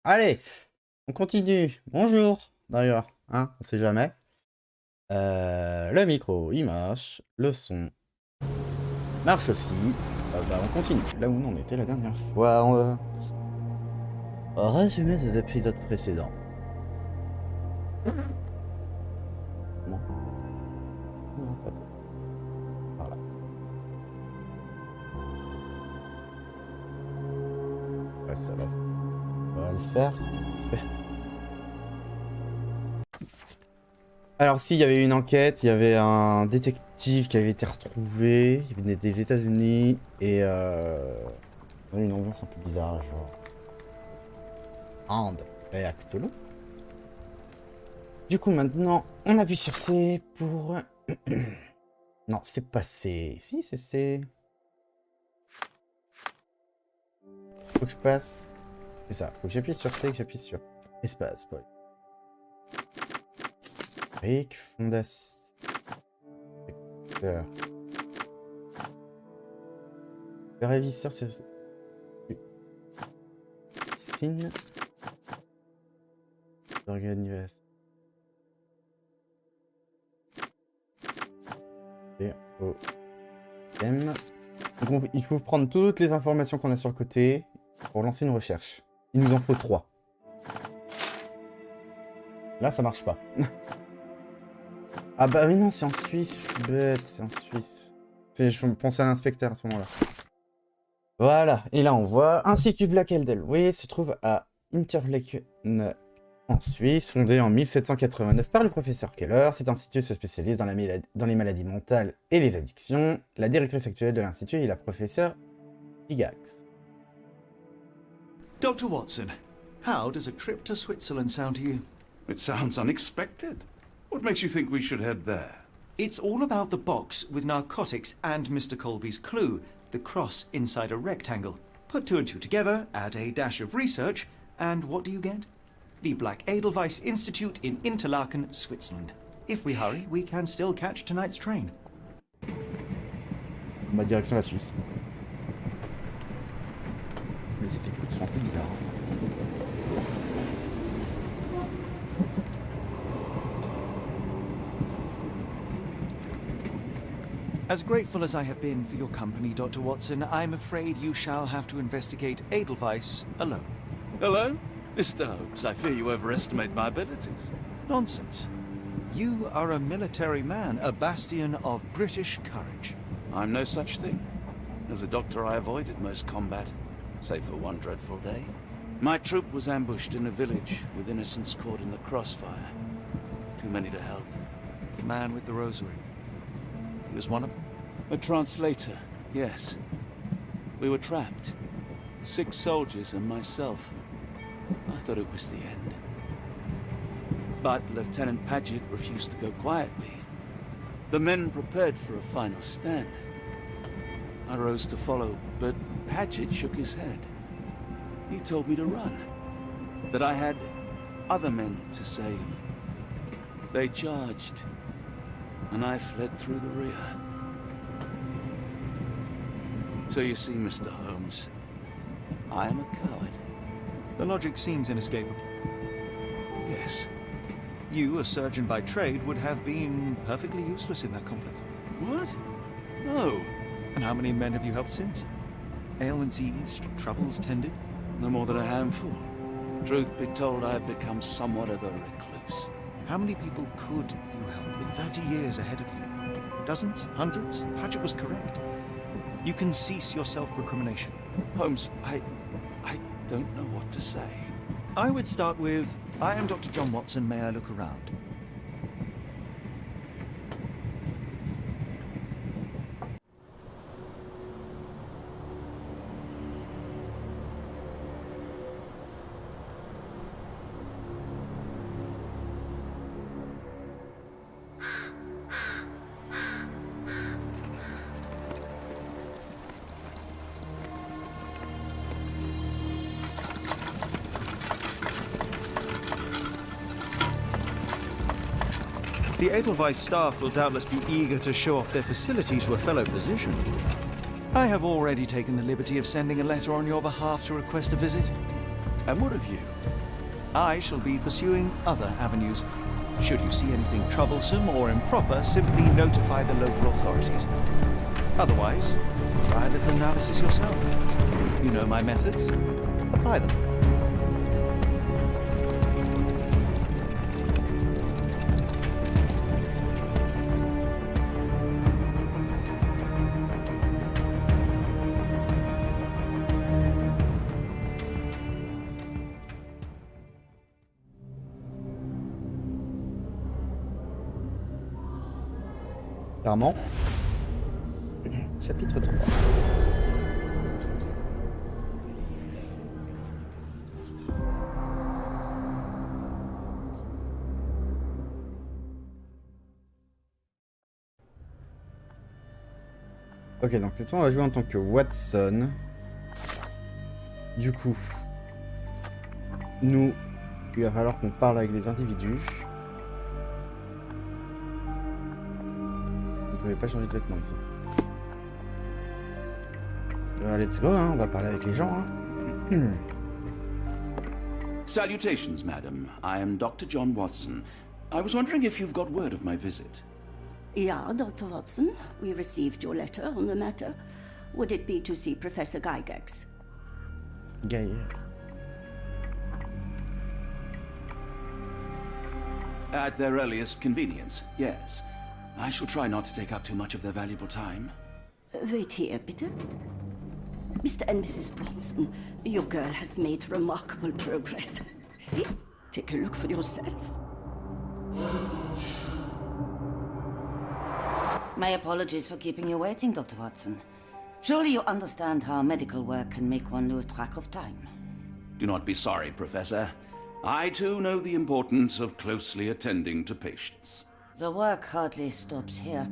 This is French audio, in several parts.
Allez, on continue. Bonjour, d'ailleurs, hein, on sait jamais. Le micro, il marche. Le son marche aussi. On continue. Là où on était la dernière fois. On va résumer les épisodes précédents. Non. Non, pas bon. Par là. Ouais, ça va. On va le faire. J'espère. Alors si, il y avait une enquête, il y avait un détective qui avait été retrouvé, il venait des États-Unis et une ambiance un peu bizarre, genre Inde et Cthulhu. Du coup maintenant, on appuie sur C pour... Non, c'est pas C. Si, c'est C. Faut que je passe... C'est ça, faut que j'appuie sur C et que j'appuie sur espace. Paul. Fondation. Le réviseur, c'est... Signe. Organisation. M. Donc il faut prendre toutes les informations qu'on a sur le côté pour lancer une recherche. Il nous en faut 3. Là, ça marche pas. Ah bah oui non, c'est en Suisse, je suis bête, c'est en Suisse. Je pensais à l'inspecteur à ce moment-là. Voilà, et là on voit Institut Black Eldel. Oui, se trouve à Interlaken en Suisse, fondé en 1789 par le professeur Keller. Cet institut se spécialise dans les maladies mentales et les addictions. La directrice actuelle de l'institut est la professeure Higax. Dr. Watson, how does a trip to Switzerland sound to you? It sounds unexpected. What makes you think we should head there? It's all about the box with narcotics and Mr. Colby's clue, the cross inside a rectangle. Put 2 and 2 together, add a dash of research, and what do you get? The Black Edelweiss Institute in Interlaken, Switzerland. If we hurry, we can still catch tonight's train. Ma direction la Suisse. Les effets de coude sont un peu bizarres. As grateful as I have been for your company, Dr. Watson, I'm afraid you shall have to investigate Edelweiss alone. Hello? Mr. Holmes, I fear you overestimate my abilities. Nonsense. You are a military man, a bastion of British courage. I'm no such thing. As a doctor, I avoided most combat, save for one dreadful day. My troop was ambushed in a village, with innocents caught in the crossfire. Too many to help. The man with the rosary. He was one of them? A translator, yes. We were trapped. 6 soldiers and myself. I thought it was the end. But Lieutenant Paget refused to go quietly. The men prepared for a final stand. I rose to follow, but Paget shook his head. He told me to run. That I had other men to save. They charged, and I fled through the rear. So you see, Mr. Holmes, I am a coward. The logic seems inescapable. Yes. You, a surgeon by trade, would have been perfectly useless in that conflict. What? No. And how many men have you helped since? Ailments eased, troubles tended? No more than a handful. Truth be told, I have become somewhat of a recluse. How many people could you help with 30 years ahead of you? Dozens? Hundreds? Paget was correct. You can cease your self-recrimination. Holmes, I don't know what to say. I would start with, I am Dr. John Watson, may I look around? The Edelweiss staff will doubtless be eager to show off their facilities to a fellow physician. I have already taken the liberty of sending a letter on your behalf to request a visit. And what of you? I shall be pursuing other avenues. Should you see anything troublesome or improper, simply notify the local authorities. Otherwise, try a little analysis yourself. You know my methods. Apply them. Clairement. Chapitre 3. Ok, donc cette fois on va jouer en tant que Watson. Du coup, il va falloir qu'on parle avec des individus. Vous ne pouvez pas changer de vêtements ici. Let's go, hein, on va parler avec les gens. Hein. Salutations, madam. I am Dr. John Watson. I was wondering if you've got word of my visit. Yeah, Dr. Watson. We received your letter on the matter. Would it be to see Professor Gygax? Gaillard. At their earliest convenience, yes. I shall try not to take up too much of their valuable time. Wait here, bitte. Mr. and Mrs. Bronson, your girl has made remarkable progress. See? Take a look for yourself. My apologies for keeping you waiting, Dr. Watson. Surely you understand how medical work can make one lose track of time. Do not be sorry, Professor. I too know the importance of closely attending to patients. The work hardly stops here,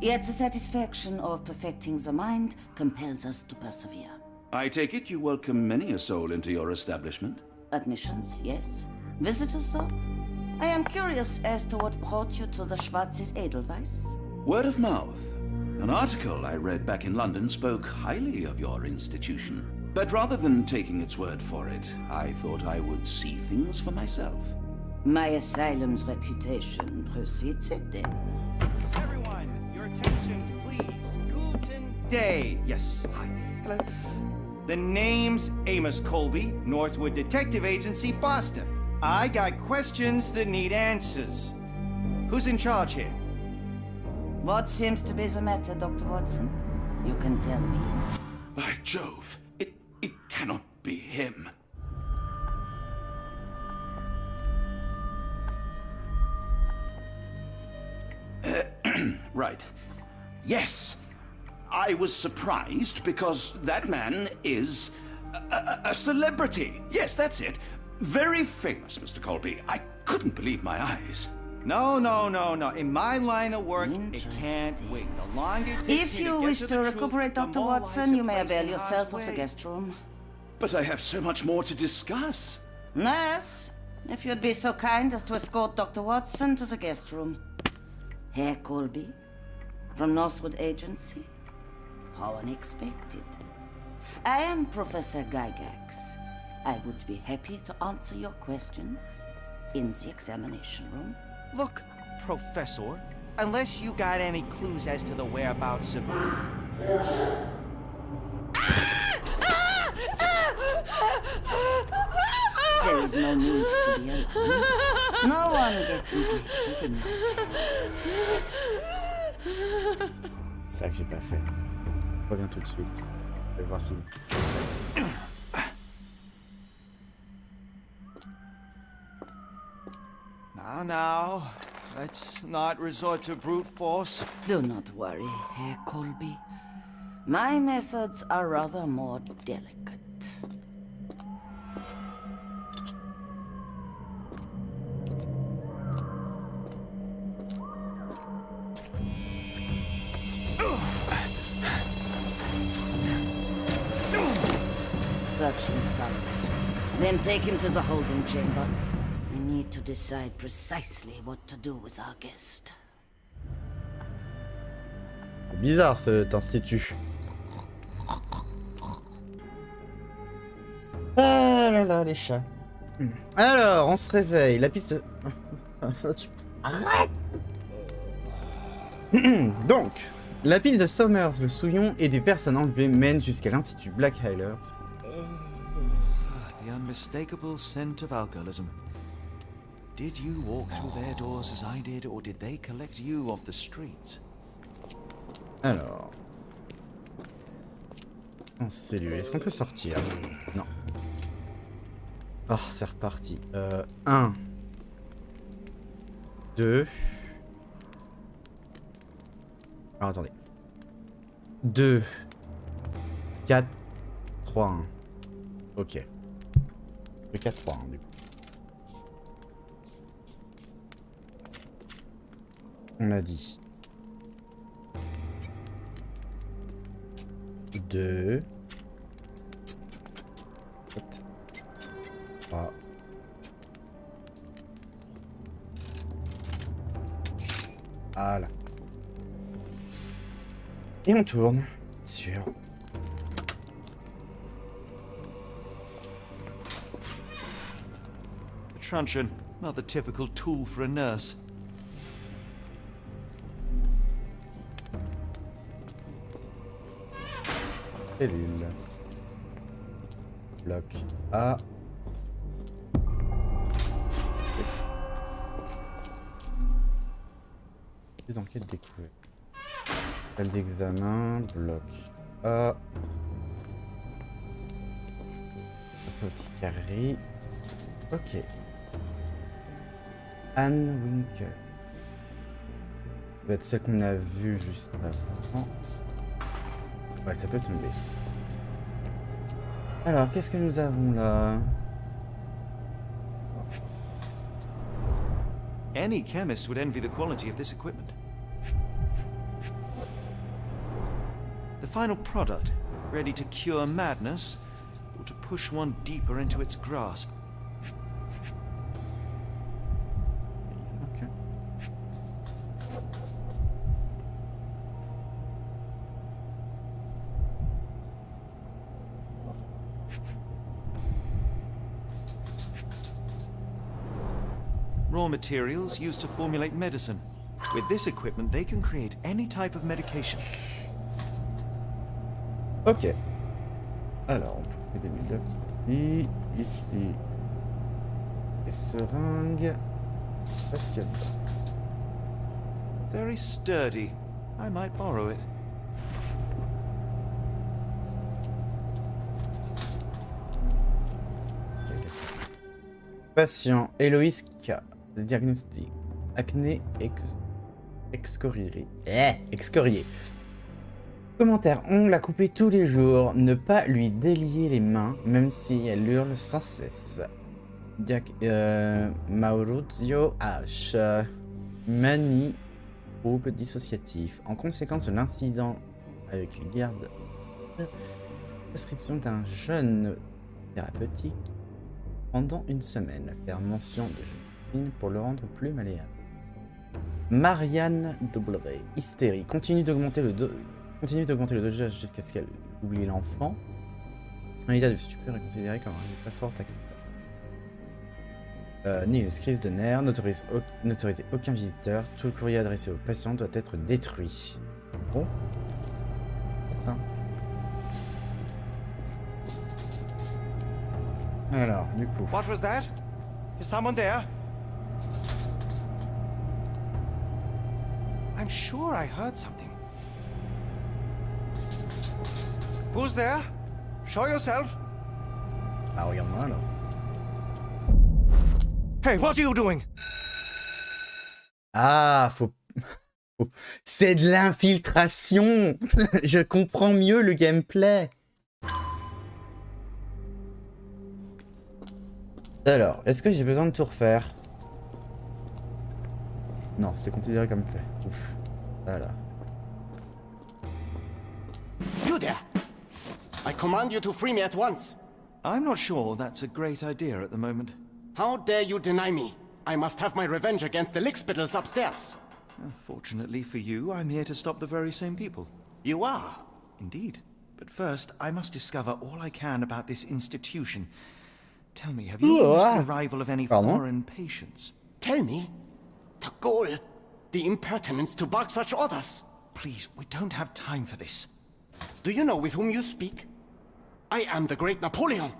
yet the satisfaction of perfecting the mind compels us to persevere. I take it you welcome many a soul into your establishment? Admissions, yes. Visitors, though? I am curious as to what brought you to the Schwarzes Edelweiss. Word of mouth. An article I read back in London spoke highly of your institution. But rather than taking its word for it, I thought I would see things for myself. My asylum's reputation precedes it, then. Everyone, your attention, please. Guten Day. Yes, hi. Hello. The name's Amos Colby, Northwood Detective Agency, Boston. I got questions that need answers. Who's in charge here? What seems to be the matter, Dr. Watson? You can tell me. By Jove, it cannot be him. Right. Yes. I was surprised because that man is a celebrity. Yes, that's it. Very famous, Mr. Colby. I couldn't believe my eyes. No. In my line of work, it can't wait. The longer it takes If me you to wish get to the truth, recuperate, the Dr. more Watson, lives you are may placed avail in yourself harm's of the way. guest room. But I have so much more to discuss. Nurse, if you'd be so kind as to escort Dr. Watson to the guest room. Herr Colby, from Northwood Agency. How unexpected. I am Professor Gygax. I would be happy to answer your questions in the examination room. Look, Professor, unless you got any clues as to the whereabouts of... There is no need to be alarmed. No one gets neglected in my care. C'est ça que j'ai pas fait. Je reviens tout de suite. Je vais voir si... Now, let's not resort to brute force. Do not worry, Herr Colby. My methods are rather more delicate. Search him thoroughly. Then take him to the holding chamber. I need to decide precisely what to do with our guest. C'est bizarre cet institut. Ah là là, les chats. Alors, on se réveille. La piste de... Donc, la piste de Somers, le souillon et des personnes enlevées mène jusqu'à l'Institut Blackhiler. The unmistakable scent of alcoholism. Did you walk through their doors as I did, or did they collect you off the streets? Alors... En cellule, est-ce qu'on peut sortir? Non. Oh, c'est reparti. 1. 2. Alors, attendez. 2. 4. 3, 1. Ok. 2, 4, 3, 1, du coup. On a dit. 2. 3. Voilà. Et on tourne sur... The truncheon, not the typical tool for a nurse. Cellule. Bloc A. Plus d'enquête découverte. Salle d'examen, bloc A. Apothicarie. Ok. Anne Winkel. Ça peut être celle qu'on a vue juste avant. Ouais, ça peut tomber. Alors, qu'est-ce que nous avons là? Any chemist would envy the quality of this equipment. The final product, ready to cure madness, or to push one deeper into its grasp. Ok. Raw materials used to formulate medicine. With this equipment, they can create any type of medication. Ok. Alors, on peut trouver des médocs ici. Ici. Des seringues. Qu'est-ce qu'il y a dedans? Very sturdy. I might borrow it. Patient Héloïse K. Diagnostic. Acné excorié. Excorié. Commentaire, on l'a coupé tous les jours. Ne pas lui délier les mains, même si elle hurle sans cesse. Maurizio H. Manie. Trouble dissociatif. En conséquence de l'incident avec les gardes. Prescription d'un jeûne thérapeutique pendant une semaine. Faire mention de jeûne pour le rendre plus malléable. Marianne W. Hystérie. Continue d'augmenter le dosage jusqu'à ce qu'elle oublie l'enfant. Un état de stupeur est considéré comme un très fort acceptable. Nils, crise de nerfs. N'autorisez aucun visiteur. Tout le courrier adressé aux patients doit être détruit. Bon. C'est ça. Alors, du coup. What was that? Is someone there? I'm sure I heard something. Who's there? Show yourself. Ah, regarde-moi alors. Hey, what are you doing? Ah, c'est de l'infiltration. Je comprends mieux le gameplay. Alors, est-ce que j'ai besoin de tout refaire? Non, c'est considéré comme fait. Ouf. Voilà. You there! I command you to free me at once. I'm not sure that's a great idea at the moment. How dare you deny me? I must have my revenge against the lickspittles upstairs. Fortunately for you, I'm here to stop the very same people. You are? Indeed. But first, I must discover all I can about this institution. Tell me, have you witnessed the arrival of any Pardon? foreign patients? Tell me. The goal. The impertinence to bark such orders. Please, we don't have time for this. Do you know with whom you speak? I am the great Napoleon.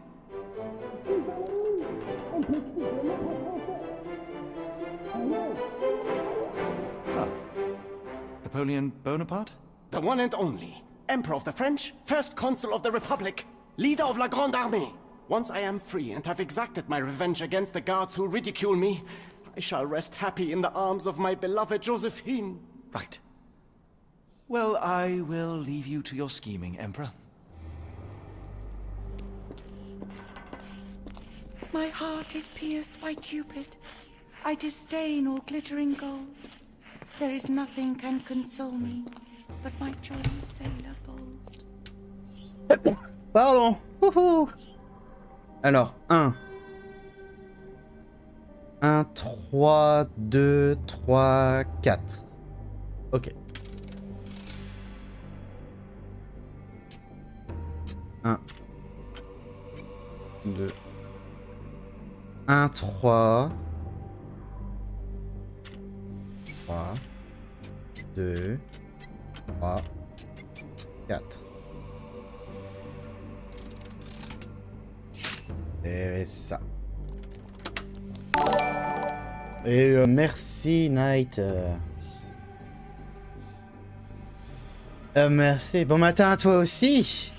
Napoleon Bonaparte? The one and only. Emperor of the French, first consul of the Republic, leader of La Grande Armée. Once I am free and have exacted my revenge against the guards who ridicule me, I shall rest happy in the arms of my beloved Josephine. Right. Well, I will leave you to your scheming, Emperor. My heart is pierced by Cupid. I disdain all glittering gold. There is nothing can console me but my jolly sailor bold. Pardon. Wouhou. Alors, 1. 1, 3, 2, 3, 4. Ok. 1, 2, 1, 3, 3, 2, 3, 4. Et ça. Et merci Night. Merci. Bon matin à toi aussi.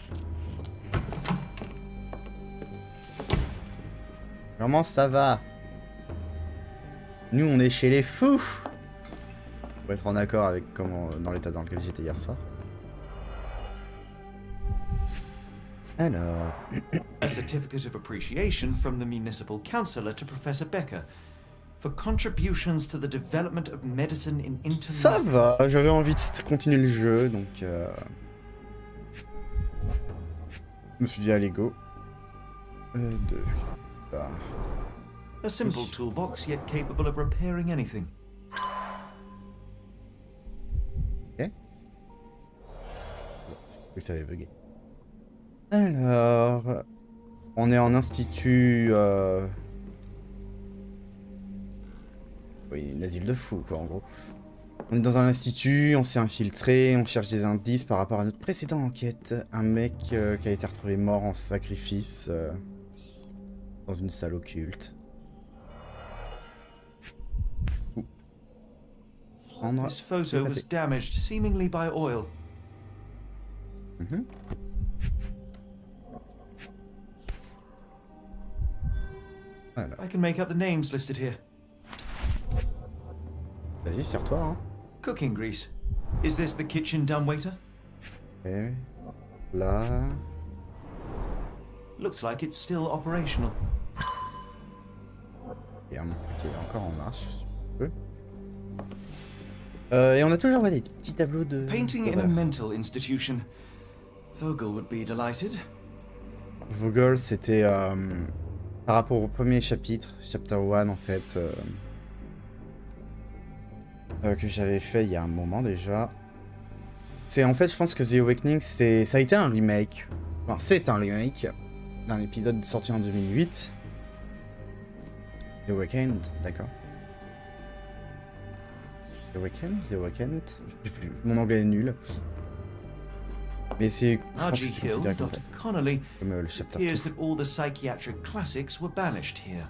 Comment ça va? Nous on est chez les fous. Pour être en accord avec comment dans l'état dans lequel j'étais hier soir. Alors. A certificate of appreciation from the municipal councillor to Professor Becker for contributions to the development of medicine in Inter. Ça va, j'avais envie de continuer le jeu, donc je me suis dit allez go. A simple toolbox yet capable of repairing anything. Ok. Je ça avait bugué. Alors, on est en institut. Oui, une asile de fous, quoi, en gros. On est dans un institut, on s'est infiltré, on cherche des indices par rapport à notre précédente enquête. Un mec qui a été retrouvé mort en sacrifice dans une salle occulte. Prendre. This photo was damaged, seemingly by oil. Voilà. I can make out the names listed here. Vas-y, serre-toi, hein. Cooking grease. Is this the kitchen dumbwaiter? Et là. Looks like it's still operational. Et un qui est encore en marche. Et on a toujours des petits tableaux de. Painting in a mental institution. Vogel would be delighted. Vogel, c'était par rapport au premier chapitre, chapter 1 en fait, que j'avais fait il y a un moment déjà. C'est en fait, je pense que The Awakening, ça a été un remake. Enfin, c'est un remake d'un épisode sorti en 2008. The Awakened, d'accord. The Awakened, je sais plus, mon anglais est nul. Mais c'est, je pense que c'est considéré Dr. Connolly, comme le chapter 2. appears that all the psychiatric classics were banished here.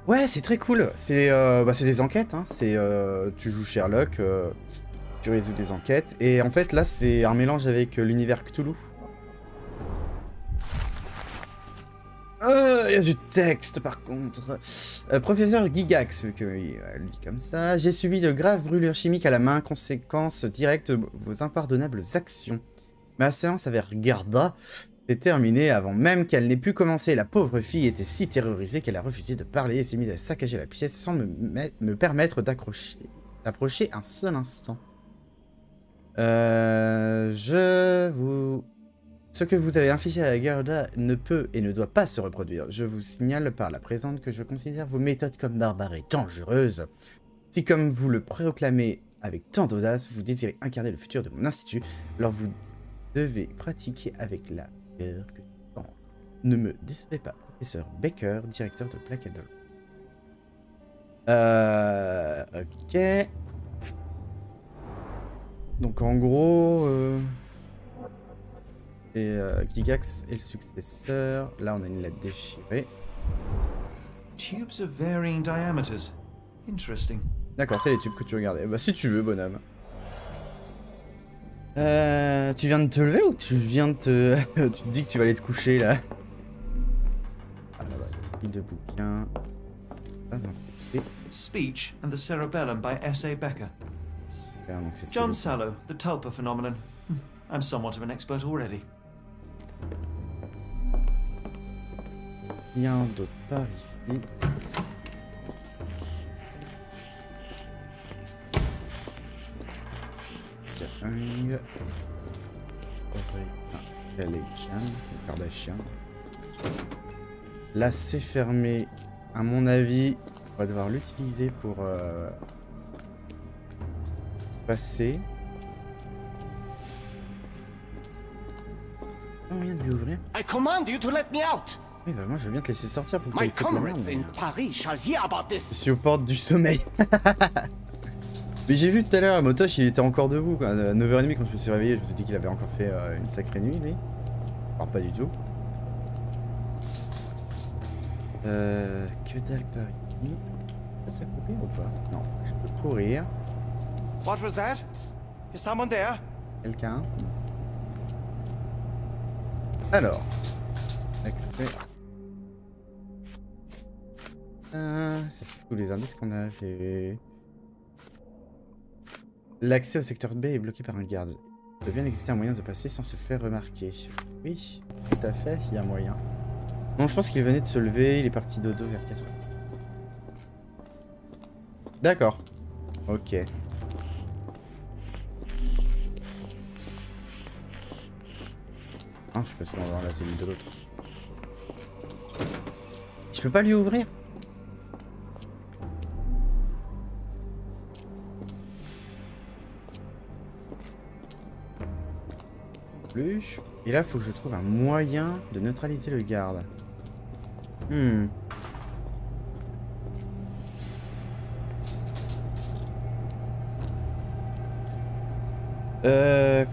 Ouais, c'est très cool. C'est des enquêtes. Hein. Tu joues Sherlock, tu résous des enquêtes. Et en fait, là, c'est un mélange avec l'univers Cthulhu. Il y a du texte, par contre. Professeur Gigax, elle dit comme ça. J'ai subi de graves brûlures chimiques à la main, conséquence directe de vos impardonnables actions. Ma séance avait regardé. C'est terminé avant même qu'elle n'ait pu commencer. La pauvre fille était si terrorisée qu'elle a refusé de parler et s'est mise à saccager la pièce sans me permettre d'approcher un seul instant. Ce que vous avez infligé à Gerda ne peut et ne doit pas se reproduire. Je vous signale par la présente que je considère vos méthodes comme barbares et dangereuses. Si comme vous le proclamez avec tant d'audace, vous désirez incarner le futur de mon institut, alors vous devez pratiquer avec la peur que je pense. Ne me décevez pas. Professeur Baker, directeur de QU'ELLE. Ok. Donc en gros, Gigax est le successeur. Là, on a une lettre déchirée. Tubes of varying diameters. Interesting. D'accord, c'est les tubes que tu regardais. Bah si tu veux, bonhomme. Tu viens de te lever ou tu viens de te... tu te dis que tu vas aller te coucher là? Ah bah, pile de bouquins. Pas inspecté. Speech and the Cerebellum by S.A. Becker. Ah, donc c'est John celui-ci. Sallow, the tulpa phenomenon. I'm somewhat of an expert already. Rien d'autre par ici. Siapung. Kardashian. Là, c'est fermé. À mon avis, on va devoir l'utiliser pour passer. Pas moyen de lui ouvrir. I command you to let me out! Oui, bah moi je veux bien te laisser sortir pour que My tu fasses la merde. comrades Mais... in Paris shall hear about Je this! suis aux portes du sommeil. Mais j'ai vu tout à l'heure, Motosh il était encore debout quoi. À 9h30 quand je me suis réveillé, je me suis dit qu'il avait encore fait une sacrée nuit lui. Enfin pas du tout. Que dalle par ici. Je peux s'accroupir ou pas? Non, je peux courir. What was that? Is someone there? Quelqu'un? Alors. Accès. Ça c'est tous les indices qu'on avait. L'accès au secteur B est bloqué par un garde. Il doit bien exister un moyen de passer sans se faire remarquer. Oui, tout à fait, il y a moyen. Non, je pense qu'il venait de se lever, il est parti dodo vers 4h. D'accord. Ok. Ah, je suis passé dans la cellule de l'autre. Je peux pas lui ouvrir? Plus. Et là, faut que je trouve un moyen de neutraliser le garde.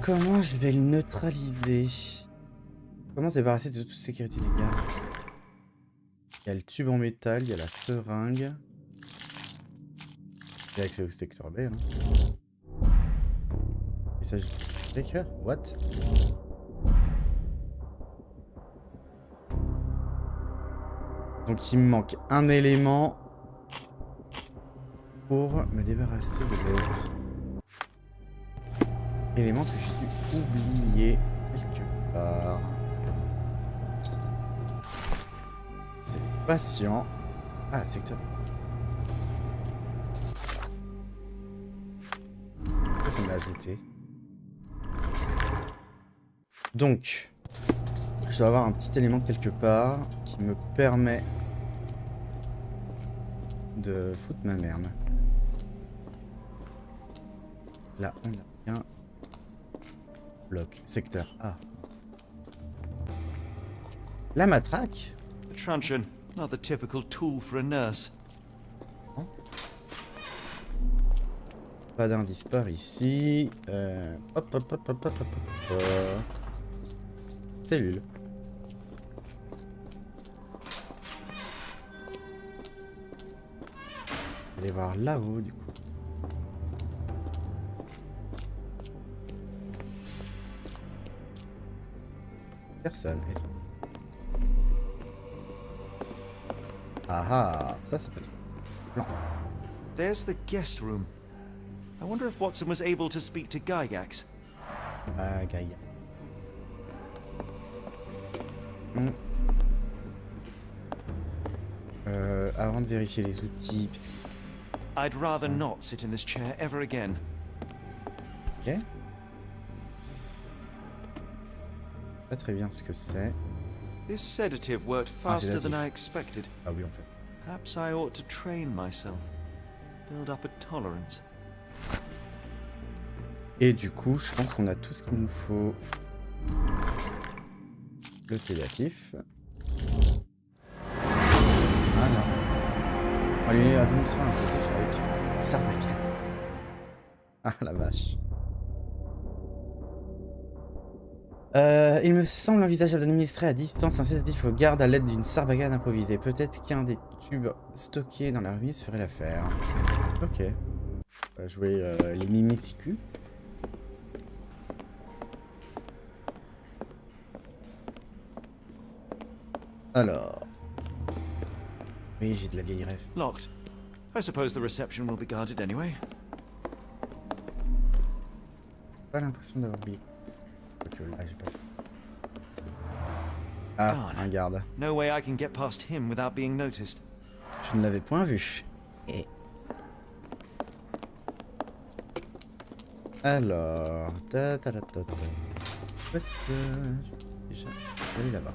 Comment je vais le neutraliser? Comment se débarrasser de toute sécurité du garde? Il y a le tube en métal, il y a la seringue. Il y a accès au secteur B. Hein. Message d'écrire? What? Donc il me manque un élément pour me débarrasser de l'autre. Élément que j'ai dû oublier quelque part. C'est patient. Ah, secteur. Pourquoi ça me l'a ajouté? Donc, je dois avoir un petit élément quelque part qui me permet de foutre ma merde. Là, on a bien. Bloc, secteur A. La matraque. The truncheon, not the typical tool for a nurse. Pas d'indice par ici. Hop. Cellule. Allez voir là-haut du coup. Personne. Ah, ça c'est pas plan. There's the guest room. I wonder if Watson was able to speak to Gygax. Ah, Gaïa. Avant de vérifier les outils, parce que... I'd rather not sit in this chair ever again. Ok. Pas très bien ce que c'est. This sedative worked faster than I sédatif. expected. Ah oui, en fait. Perhaps I ought to train myself. Build up a tolerance. Et du coup, je pense qu'on a tout ce qu'il nous faut. Le sédatif. Voilà. Allez, administrer un certif avec Sarbacane. Ah la vache. Il me semble envisageable d'administrer à distance un sédatif au garde à l'aide d'une sarbacane improvisée. Peut-être qu'un des tubes stockés dans la remise ferait l'affaire. Ok. On va jouer les mimicicu. Alors. Oui, j'ai de la vieille rêve. Locked. I suppose the reception will be guarded anyway. Pas l'impression d'avoir oublié. Ok, là, j'ai pas. Ah, un garde. No way I can get past him without being noticed. Je ne l'avais point vu. Et... Alors... Où est-ce que... Déjà... Allez là-bas.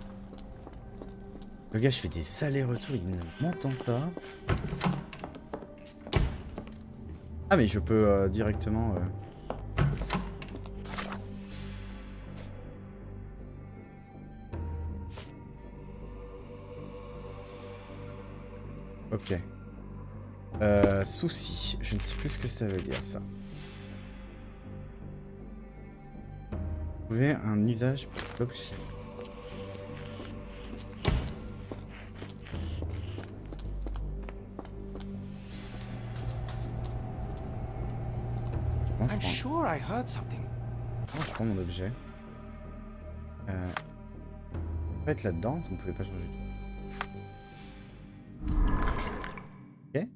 Le gars, je fais des allers-retours, il ne m'entend pas. Ah mais je peux directement... Ok. Souci. Je ne sais plus ce que ça veut dire, ça. Trouver un usage pour l'objet. I'm sure I heard something. Comment je prends mon objet? On peut être là-dedans, vous ne pouvez pas changer du tout. Ok.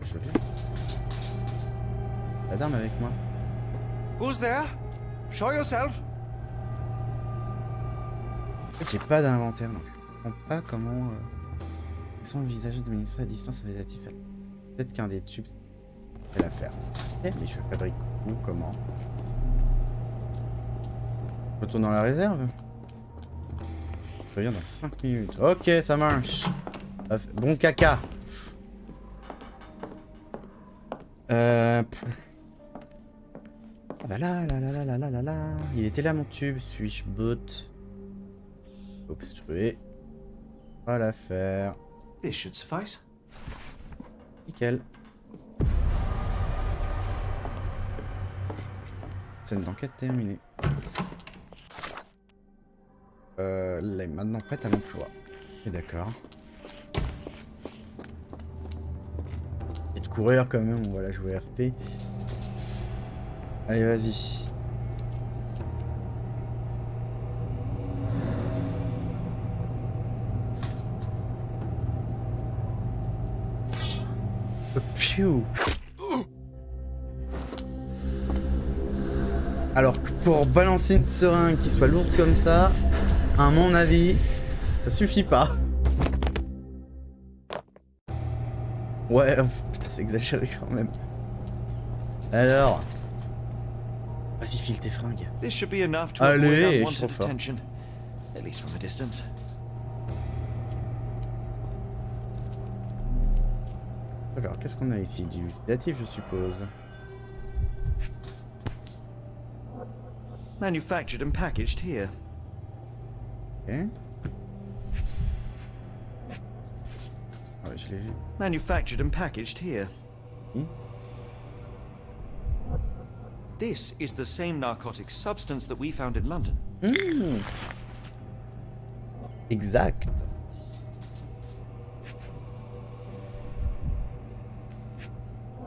Joli. La dame avec moi. Who's there? Show yourself. En fait, j'ai pas d'inventaire, donc je comprends pas comment ils sont envisagés d'administrer à distance un sédatif. Peut-être qu'un des tubes fait l'affaire. Mais je fabrique où, comment? Je retourne dans la réserve. Je reviens dans 5 minutes. Ok, ça marche. Bon caca. Ah bah là. Il était là mon tube. Suis-je bot? Obstrué. Pas l'affaire. This should suffice. Nickel. Scène d'enquête terminée. Elle est maintenant prête à l'emploi. Et d'accord. Et de courir quand même, on va la jouer RP. Allez, vas-y. Pfiou. Alors que pour balancer une seringue qui soit lourde comme ça, à mon avis, ça suffit pas. Ouais, putain, c'est exagéré quand même. Alors, vas-y, file tes fringues. This should be enough to Allez, avoid je suis trop unwanted fort. attention, at least from a distance. Alors, qu'est-ce qu'on a ici? Du sédatif, je suppose. Manufactured and packaged here. Ok. Ah ouais, je l'ai vu. Manufactured and packaged here. Hmm? This is the same narcotic substance that we found in London. Mmh. Exact.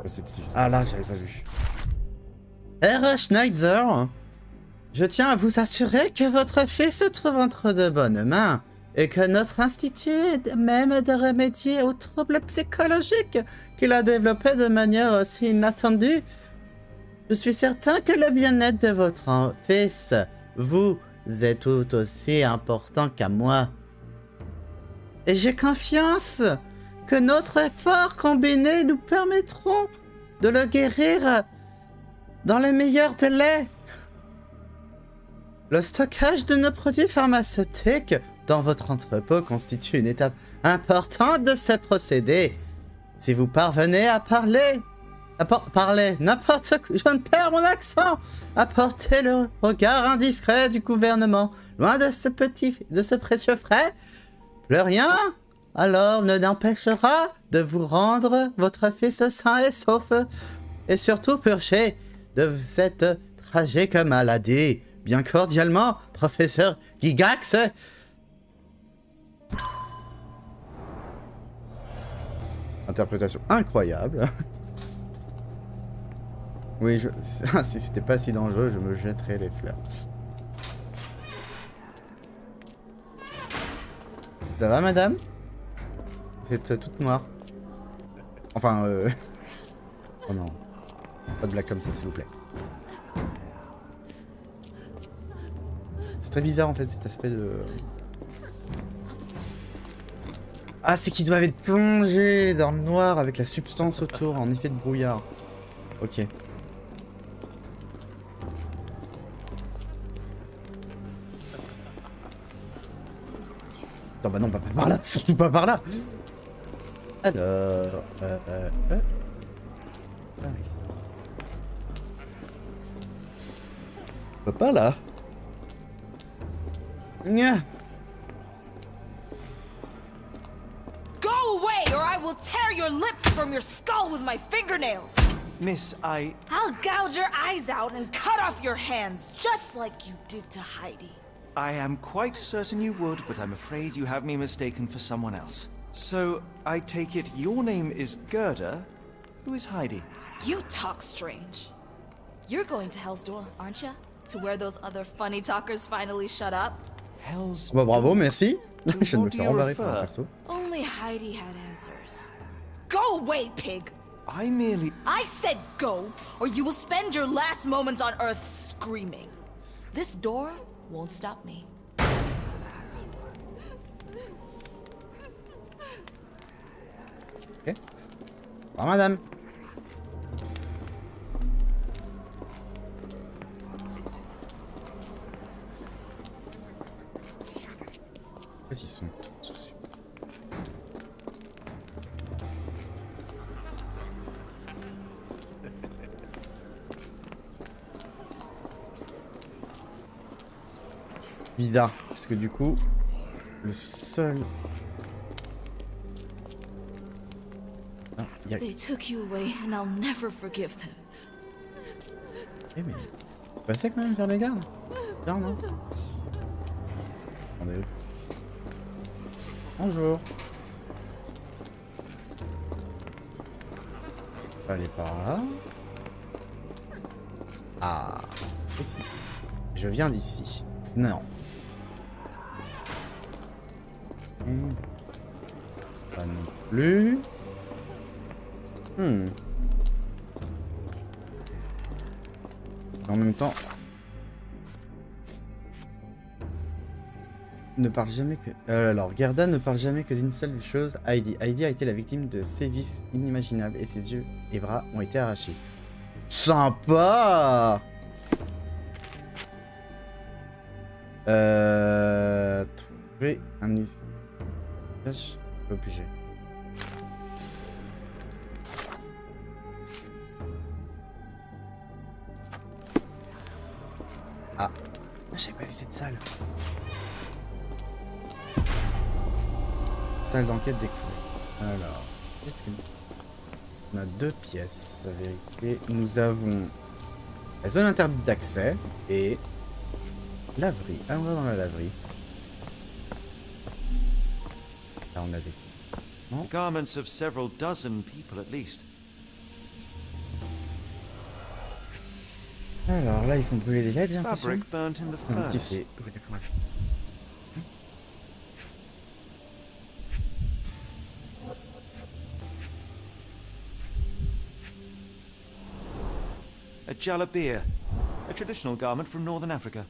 C'est dessus. Ah là, j'avais pas vu. R. Schneider, je tiens à vous assurer que votre fils se trouve entre de bonnes mains et que notre institut est même de remédier aux troubles psychologiques qu'il a développés de manière aussi inattendue. Je suis certain que le bien-être de votre fils vous est tout aussi important qu'à moi. Et j'ai confiance que notre effort combiné nous permettront de le guérir dans les meilleurs délais. Le stockage de nos produits pharmaceutiques dans votre entrepôt constitue une étape importante de ce procédé. Si vous parvenez à parler n'importe quoi, je ne perds mon accent, apportez le regard indiscret du gouvernement, loin de ce précieux prêt, plus rien, alors ne n'empêchera de vous rendre votre fils sain et sauf, et surtout purger de cette tragique maladie. Bien cordialement, professeur Gigax. Interprétation incroyable. Oui, si c'était pas si dangereux, je me jetterais les fleurs. Ça va, madame? Vous êtes toute noire. Enfin, oh non. Pas de blague comme ça, s'il vous plaît. C'est très bizarre, en fait, cet aspect de... Ah, c'est qu'ils doivent être plongés dans le noir avec la substance autour, en effet de brouillard. Ok. Non, bah non, pas par là, surtout pas par là. Alors... Pas là. Nya. Go away, or I will tear your lips from your skull with my fingernails! Miss, I'll gouge your eyes out and cut off your hands, just like you did to Heidi. I am quite certain you would, but I'm afraid you have me mistaken for someone else. So, I take it your name is Gerda? Who is Heidi? You talk strange. You're going to Hell's Door, aren't you? To where those other funny talkers finally shut up? Hell's Bah bravo, merci. To Je ne me what do fais you rembarrer par un refer? perso. Only Heidi had answers. Go away, pig! I merely... I said go, or you will spend your last moments on Earth screaming. This door won't stop me. Ok. Au revoir, madame. Ils sont tous dessus. Bizarre, parce que du coup, le seul... Ah, y a... They took you away, and I'll never forgive them. Eh mais... Passez quand même vers les gardes. Bien, non? Attendez. Bonjour. On va aller par là. Ah, ici. Je viens d'ici. Non. Pas non plus. En même temps... Ne parle jamais que... alors, Gerda ne parle jamais que d'une seule chose, Heidi. Heidi a été la victime de sévices inimaginables et ses yeux et bras ont été arrachés. Sympa. Trouver un usage obligé. Ah, j'avais pas vu cette salle. Salle d'enquête découverte. Alors, qu'est-ce que... On a deux pièces à vérifier. Nous avons la zone interdite d'accès et laverie. Ah, on va dans la laverie. Là, on a des... Non. Garments of several dozen people at least. Alors là, ils font brûler les LED, j'ai l'impression. Fabric burnt in the Non, qui furnace. c'est? Oui, d'accord. A jalabia, a traditional garment from northern Africa.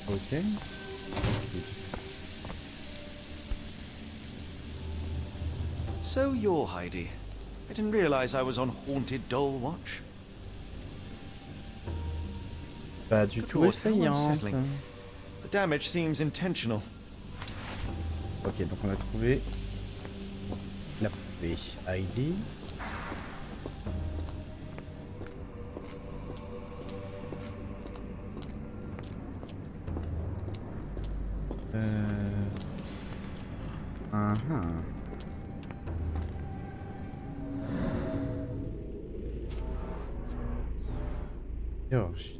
Ok. Ici. So you're Heidi. I didn't realize I was on haunted doll watch. Pas du tout Good, how effrayante. unsettling. The damage seems intentional. Ok, donc on a trouvé la poupée Heidi. George.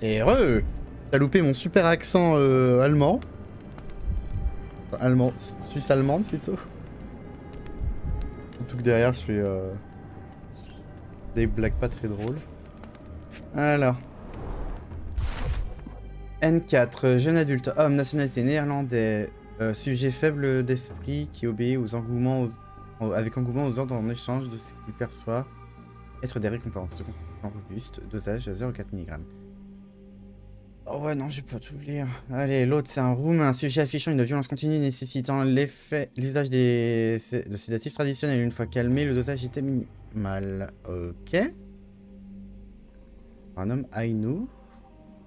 Et t'as loupé mon super accent allemand. Enfin, allemand, suisse-allemande plutôt. Surtout que derrière je fais des blagues pas très drôles. Alors. N4, jeune adulte, homme, nationalité néerlandais, sujet faible d'esprit qui obéit aux engouements, avec engouement aux ordres en échange de ce qu'il perçoit être des récompenses de constitution robuste, dosage à 0,4 mg. Oh ouais, non, je vais pas tout lire. Allez, l'autre, c'est un room, un sujet affichant une violence continue nécessitant l'usage de sédatifs traditionnels. Une fois calmé, le dosage était minimal. Ok. Un homme Ainu.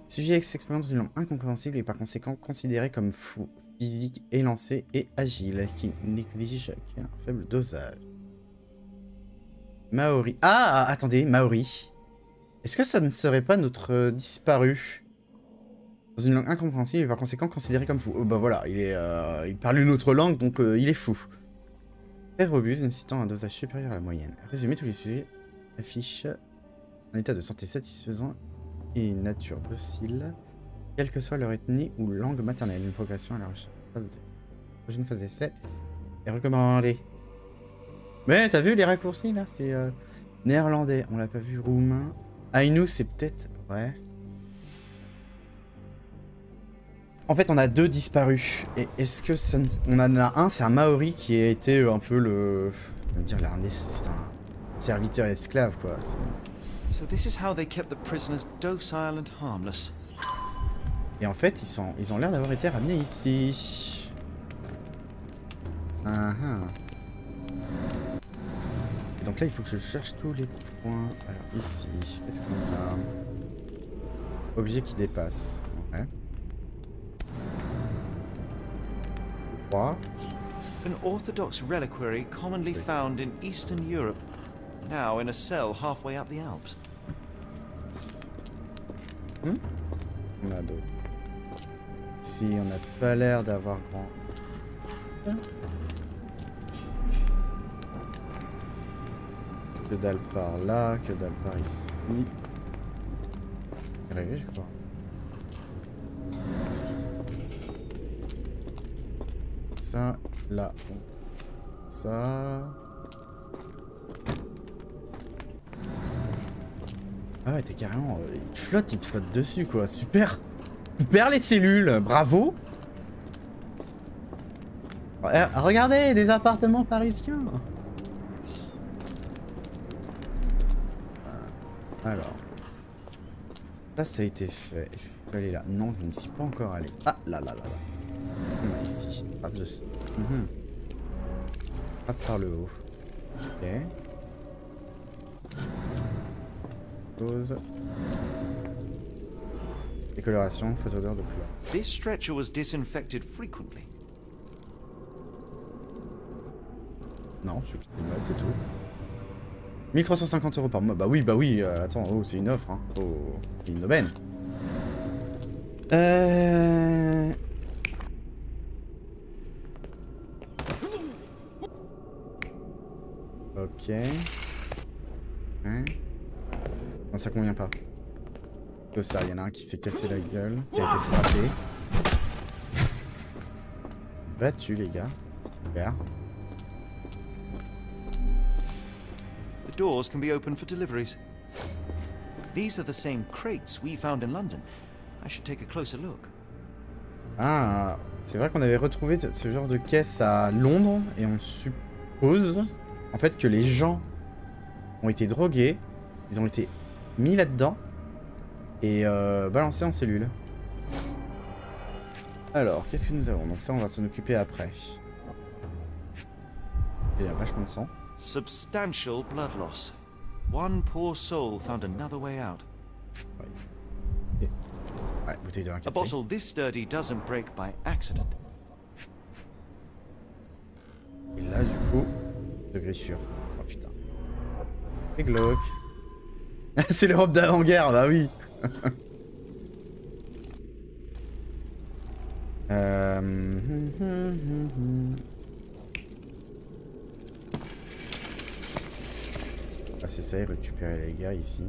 Sujet s'exprime dans une langue incompréhensible et par conséquent considéré comme fou, physique, élancé et agile, qui n'exige qu'un faible dosage. Maori. Ah, attendez, Maori. Est-ce que ça ne serait pas notre disparu? Dans une langue incompréhensible et par conséquent considéré comme fou. Oh, bah voilà, il parle une autre langue, donc il est fou. Très robuste, nécessitant un dosage supérieur à la moyenne. Résumé, tous les sujets affichent un état de santé satisfaisant et une nature docile, quelle que soit leur ethnie ou langue maternelle. Une progression à la prochaine phase d'essai est recommandée. Mais t'as vu les raccourcis là? C'est néerlandais, on l'a pas vu, roumain. Ainu, c'est peut-être... Ouais. En fait, on a deux disparus. Et est-ce que ça on en a un, c'est un Maori qui a été un peu le... On va dire c'est un serviteur esclave, quoi. So this is how they kept the prisoners docile and harmless. Et en fait, ils ont l'air d'avoir été ramenés ici. Et donc là, il faut que je cherche tous les points. Alors ici, qu'est-ce qu'on a? Objet qui dépasse. Ouais. 3. An orthodox reliquary commonly found in Eastern Europe, now in a cell halfway up the Alps. On a d'autres. Ici, on n'a pas l'air d'avoir grand. Que dalle par là, que dalle par ici. Rêvé, je crois. Ça, là, ça. Ah ouais, t'es carrément... il te flotte dessus, quoi. Super. Super les cellules, bravo. Regardez, des appartements parisiens. Alors. Ça a été fait. Est-ce qu'on peut aller là? Non, je ne suis pas encore allé. Ah, là. Qu'est-ce qu'on a ici? Trace de... Hop, par le haut. Ok. Pause. Décoloration, photo d'heure de couleur. This stretcher was disinfected frequently. Non, je quitte le mode, c'est tout. 1350 € par mois. Bah oui, attends, oh, c'est une offre, hein. Oh, c'est une aubaine. Ok. Hein? Non, ça convient pas. Que ça, il y en a un qui s'est cassé la gueule, qui a été frappé. Battu, les gars. Super. The doors can be opened for deliveries. These are the same crates we found in London. I should take a closer look. Ah, c'est vrai qu'on avait retrouvé ce genre de caisse à Londres et on suppose en fait que les gens ont été drogués, ils ont été mis là-dedans et balancés en cellule. Alors, qu'est-ce que nous avons? Donc ça, on va s'en occuper après. Il y a vachement de sang. Substantial blood loss. One poor soul found another way out. Ouais, ouais, bouteille de vin A cassée. bottle this sturdy doesn't break by accident. Et là, du coup, de griffure. Oh putain. Et glauque. C'est l'Europe d'avant-guerre, bah oui. Ah, c'est ça, récupérer les gars ici.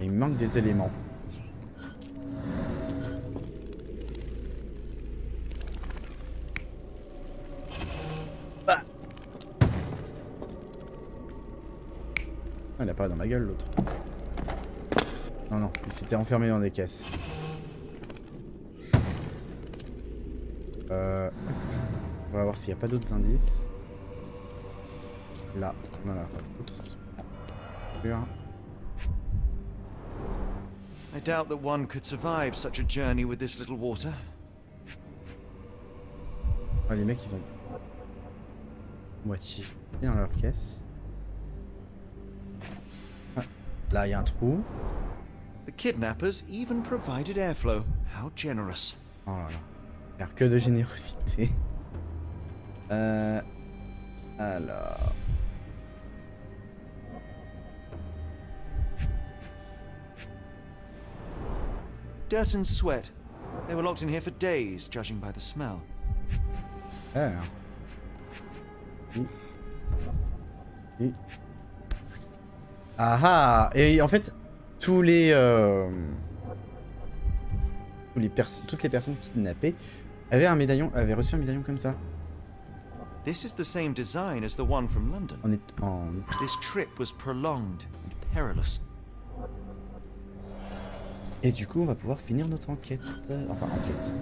Et il me manque des éléments. Ah, il a pas dans ma gueule l'autre. Non, non, il s'était enfermé dans des caisses. On va voir s'il n'y a pas d'autres indices. Là, on en a pas d'autres. I doubt that one could survive such a journey with this little water. Ah, les mecs, ils ont moitié dans leur caisse. Ah, là, il y a un trou. The kidnappers even provided airflow. How generous. Oh là là. Faire que de générosité. Alors. Dirt and sweat. They were locked in here for days, judging by the smell. Alors. Ah ah. Et en fait, toutes les personnes kidnappées avaient un médaillon, avaient reçu un médaillon comme ça. This is the same design as the one from London. This trip was prolonged and perilous. Et du coup, on va pouvoir finir notre enquête. Enfin, enquête.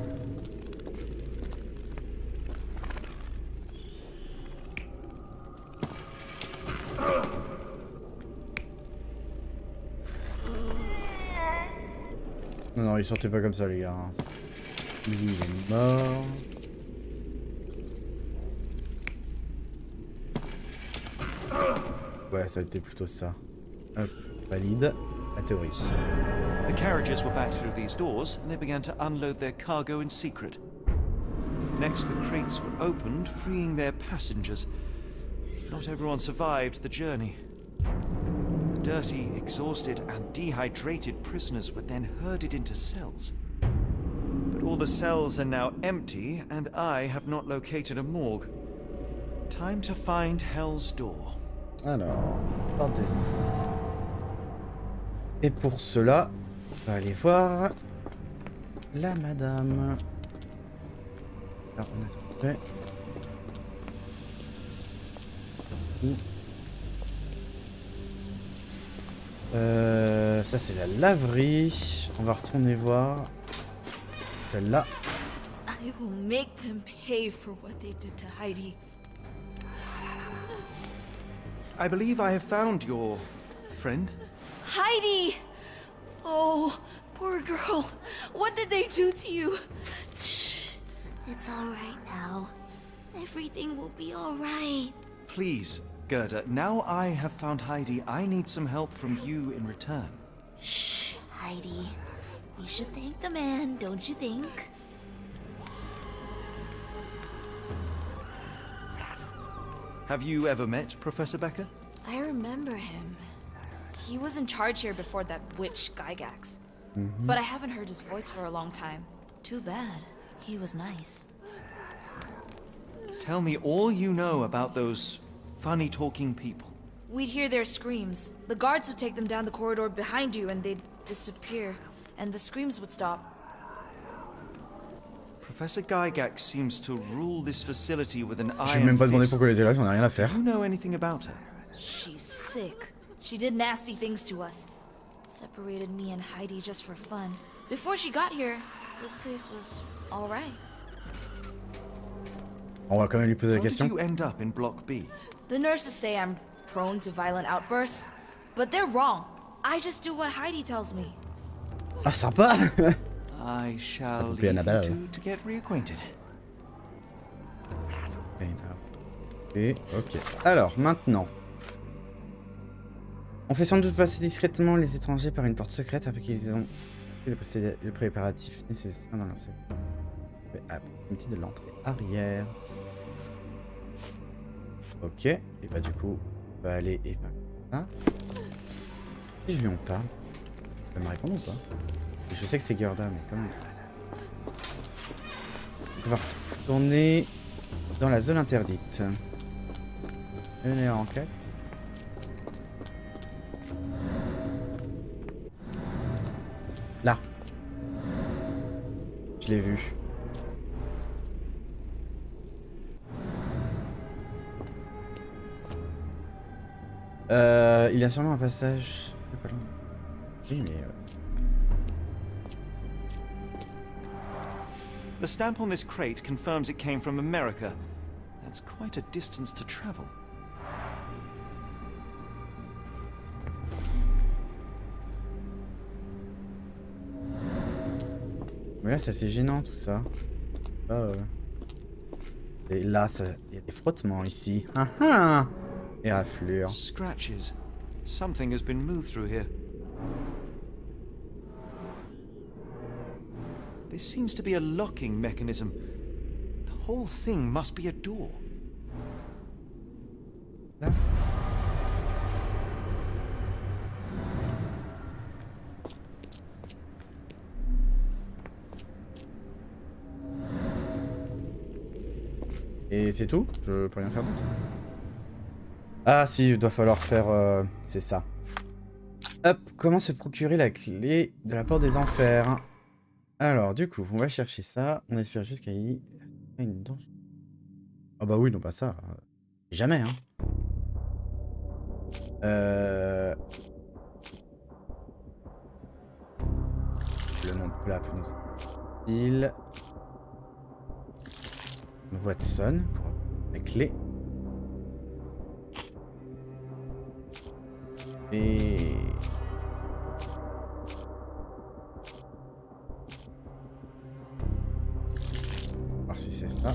Non, non, il sortait pas comme ça, les gars. Lui, il est mort. Ouais, ça a été plutôt ça. Hop, valide. La théorie. The carriages were back through these doors, and they began to unload their cargo in secret. Next, the crates were opened, freeing their passengers. Not everyone survived the journey. The dirty, exhausted, and dehydrated prisoners were then herded into cells. But all the cells are now empty, and I have not located a morgue. Time to find Hell's Door. Alors, porte des enfants. Et pour cela, on va aller voir la madame. Alors, on a tout fait. Ça c'est la laverie. On va retourner voir celle-là. I will make them pay for what they did to Heidi. I believe I have found your friend. Heidi! Oh, poor girl. What did they do to you? Shh. It's all right now. Everything will be all right. Please, Gerda, now I have found Heidi, I need some help from you in return. Shh, Heidi. We should thank the man, don't you think? Have you ever met Professor Becker? I remember him. He was in charge here before that witch Gygax. But I haven't heard his voice for a long time. Too bad. He was nice. Tell me all you know about those funny-talking people. We'd hear their screams. The guards would take them down the corridor behind you and they'd disappear. And the screams would stop. Professor Gygax seems to rule this facility with an Je vais même pas iron demander fist. pourquoi elle était là, j'en ai rien à faire. Do you know anything about her? She's sick. She did nasty things to us. Separated me and Heidi just for fun. Before she got here, this place was all right. On va quand même lui poser la How did question. you end up in Block B? The nurses say I'm prone to violent outbursts, but they're wrong. I just do what Heidi tells me. Ah, sympa. I shall poupée leave you Annabelle. two to get reacquainted. Et ok. Alors, maintenant. On fait sans doute passer discrètement les étrangers par une porte secrète après qu'ils ont fait le préparatif nécessaire dans leur salle. À proximité de l'entrée arrière. Ok. Et bah du coup, on va aller et pas ça. Si je lui en parle, elle me répond ou pas? Et je sais que c'est Gerda, mais quand même. On va retourner dans la zone interdite. Venez en enquête. Là. Je l'ai vu. Il y a sûrement un passage. Oui, mais. The stamp on this crate confirms it came from America. That's quite a distance to travel. Mais là, c'est assez gênant tout ça. Et là, il y a des frottements ici. Ah ah! Et raflures. Scratches. Something has been moved through here. There seems to be a locking mechanism. The whole thing must be a door. Là. Et c'est tout? Je peux rien faire d'autre? Ah si, il doit falloir faire... c'est ça. Hop, comment se procurer la clé de la porte des enfers? Alors, du coup, on va chercher ça. On espère juste qu'il y a une dent. Ah bah oui, non pas ça. Jamais, hein. Le nom de plat peut nous il. Watson pour la clé. Et... voir si c'est ça.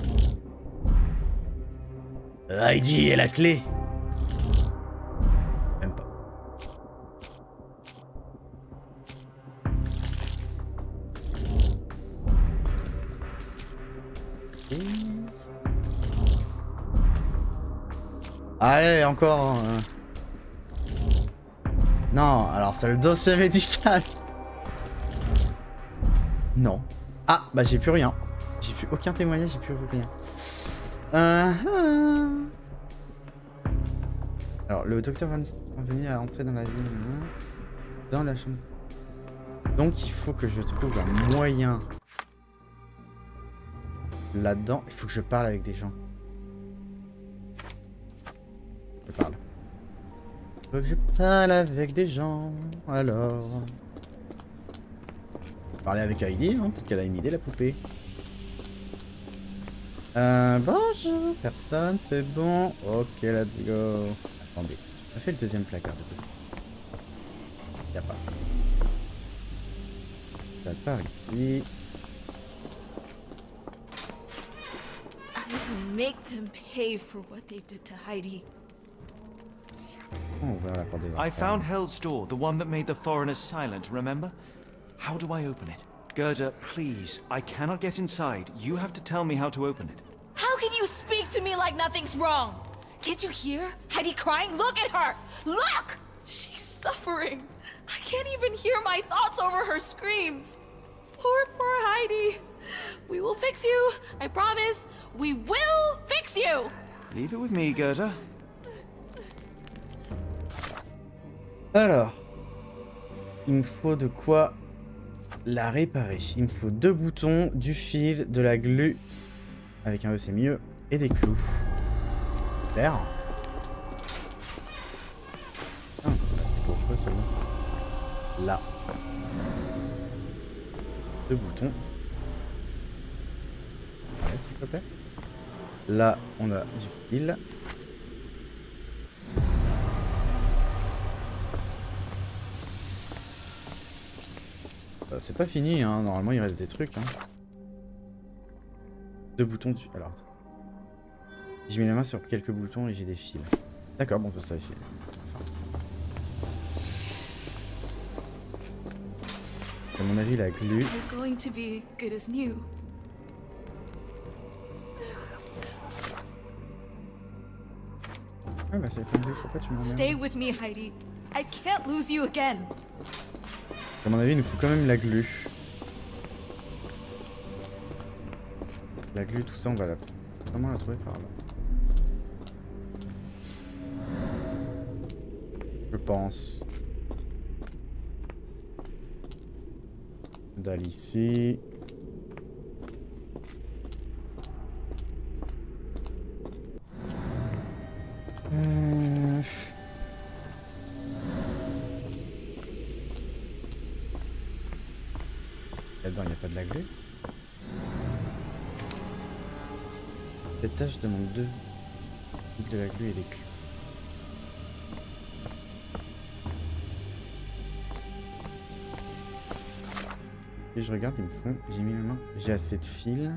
Heidi est la clé. Même pas. Allez, encore. Non, alors c'est le dossier médical. Non. Ah, bah j'ai plus rien. J'ai plus aucun témoignage, j'ai plus rien. Alors, le docteur va venir à entrer dans la ville. Dans la chambre. Donc, il faut que je trouve un moyen. Là-dedans, il faut que je parle avec des gens. Je parle. Il faut que je parle avec des gens. Alors. Parler avec Heidi, hein, peut-être qu'elle a une idée, la poupée. Bonjour, personne, c'est bon. Ok, let's go. Attendez, on a fait le deuxième placard de côté. Y'a pas. Ça part ici. I make them pay for what they did to Heidi. On va ouvrir la porte des I enfers. found Hell's door, the one that made the foreigners silent, remember? How do I open it? Gerda, please, I cannot get inside. You have to tell me how to open it. How can you speak to me like nothing's wrong? Can't you hear Heidi crying? Look at her! Look! She's suffering. I can't even hear my thoughts over her screams. Poor Heidi. We will fix you. I promise. We will fix you. Leave it with me, Gerda. Alors, il me faut de quoi la réparer. Il me faut 2 boutons, du fil, de la glu, avec un E c'est mieux, et des clous. Super. Ah, pourquoi seulement là. 2 boutons. Ouais, s'il te plaît. Là, on a du fil. c'est pas fini, hein. Normalement il reste des trucs. Hein. 2 boutons du... Alors, j'ai mis la main sur quelques boutons et j'ai des fils. D'accord, bon, ça fait... À mon avis, la glu... You're going to be good as new. Ah bah c'est pas pourquoi tu m'en Stay with me, Heidi. I can't lose you again. À mon avis, il nous faut quand même la glu. La glu, tout ça, on va la... Comment la trouver par là? Je pense. Dalle ici. Là-dedans, il n'y a pas de la glue. Cette tâche demande 2 de la glue et des clés. Et je regarde, ils me font... J'ai mis la main. J'ai assez de fils.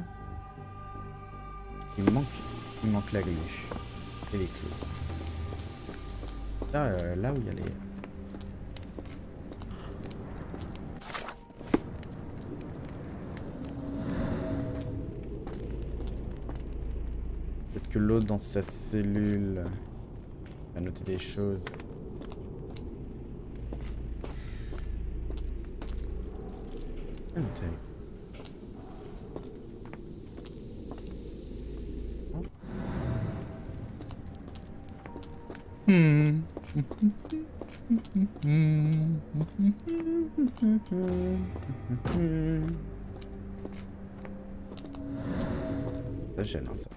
Il manque la glue. Et les clés. Ça, là où il y a les... Peut-être que l'autre dans sa cellule a noté des choses. Ça gêne, hein, ça.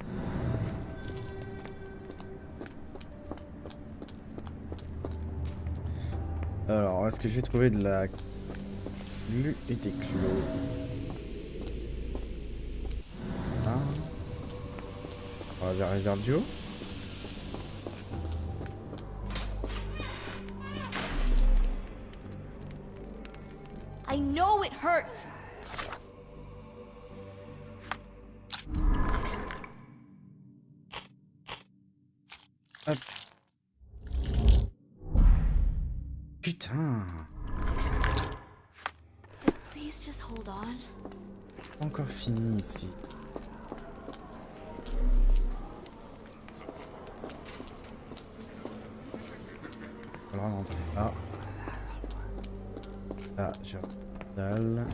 Alors, est-ce que je vais trouver de la glu et des clos? Ah. On va vers réserve duo. I know it hurts. Hop. Putain. Please just hold on. Pas encore fini ici. On va rentrer là. Là, je dalle.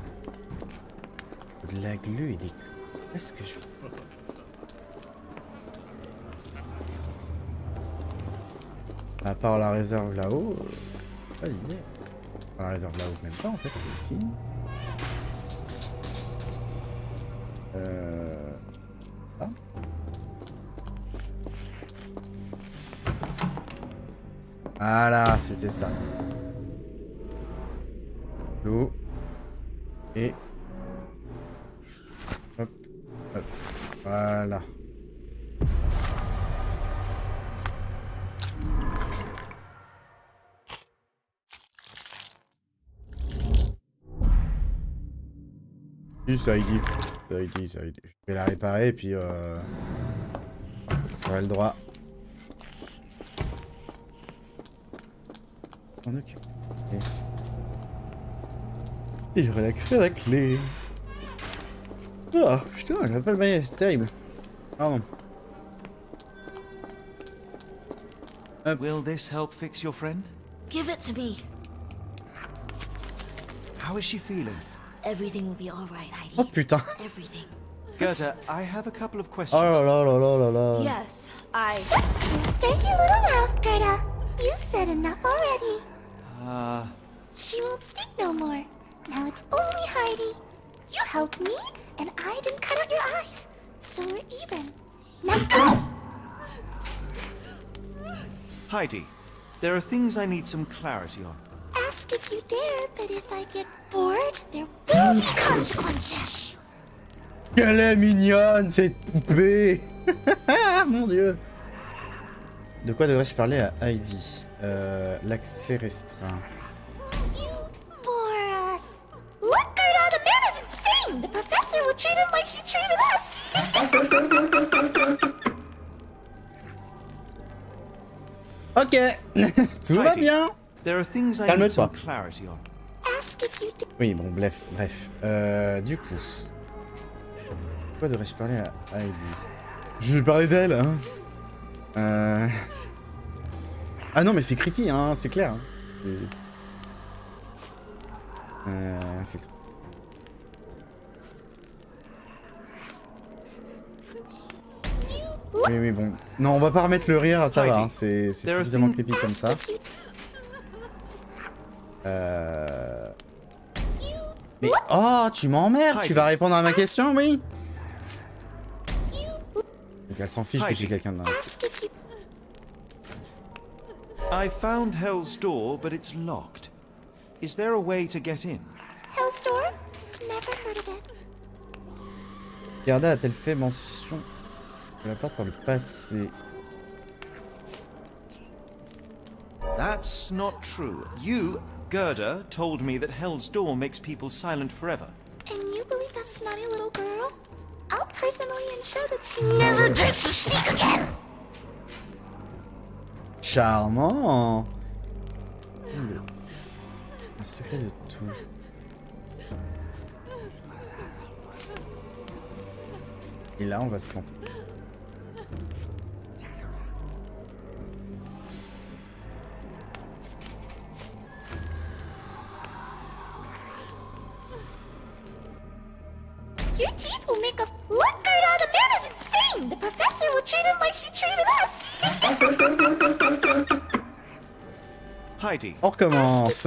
De la glu et des... Qu'est-ce que je... À part la réserve là-haut... Pas d'idée. La réserve là-haut, même pas en fait, c'est ici. Ah. Voilà, c'était ça. L'eau. Et... Hop, hop. Voilà. Si, ça Heidi. Ça Heidi. Je vais la réparer et puis j'aurai le droit. On occupe. Et j'aurai l'accès à la clé. Ah putain, j'avais pas le maillet, c'est terrible. Pardon. Will this help fix your friend? Give it to me. How is she feeling? Everything will be all right, Heidi. Oh putain. Everything. Gerda, I have a couple of questions. Oh là là là là là là. Yes, I... Dirty little mouth, Gerda. You've said enough already. She won't speak no more. Now it's only Heidi. You helped me, and I didn't cut out your eyes. So we're even. Now go! Heidi, there are things I need some clarity on. Ask if you dare, but if I get bored, there will be consequences. Elle est mignonne, cette poupée. Mon dieu. De quoi devrais-je parler à Heidi? L'accès restreint. You bore us. Look, Gerda! will treat him like she treated us. Ok. Tout va Heidi, bien. There are things I Calme-toi. need some clarity on. Ask if you did. Oui, bon, bref. Du coup. Pourquoi devrais-je parler à Heidi? Je vais lui parler d'elle, hein. Ah non, mais c'est creepy, hein, c'est clair. Hein. Filtre. Oui, bon. Non, on va pas remettre le rire, ça va, hein. C'est suffisamment creepy comme ça. Mais... Oh, tu m'emmerdes, tu vas répondre à ma question, oui? Donc elle s'en fiche que j'ai quelqu'un dedans. I found Hell's Door, but it's locked. Is there a way to get in? Hell's Door? Never heard of it. Gerda a-t-elle fait mention de la porte par le passé? That's not true. You, Gerda, told me that Hell's Door makes people silent forever. And you believe that snotty little girl? I'll personally ensure that she never dares to speak again! Charmant. Un secret de tout. Et là, on va se planter. Your teeth will make a... Look, Gerda, the man is insane! The professor will treat him like she treated us! Heidi. On recommence.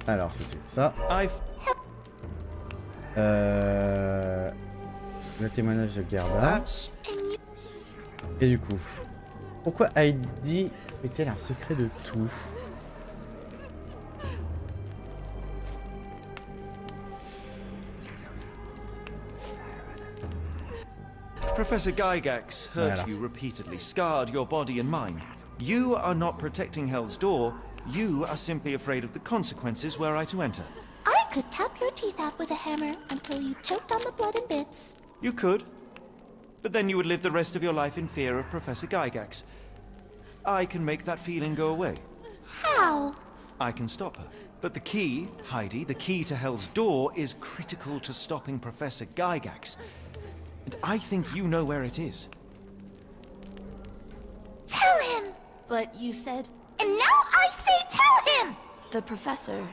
Alors, c'était ça. Le témoignage de Gerda. Et du coup, pourquoi Heidi fait-elle un secret de tout? Professor Gygax hurt you repeatedly, scarred your body and mind. You are not protecting Hell's Door. You are simply afraid of the consequences were I to enter. I could tap your teeth out with a hammer until you choked on the blood and bits. You could. But then you would live the rest of your life in fear of Professor Gygax. I can make that feeling go away. How? I can stop her. But the key, Heidi, the key to Hell's Door is critical to stopping Professor Gygax. And I think you know where it is. Tell him! But you said... And now I say tell him! The professor.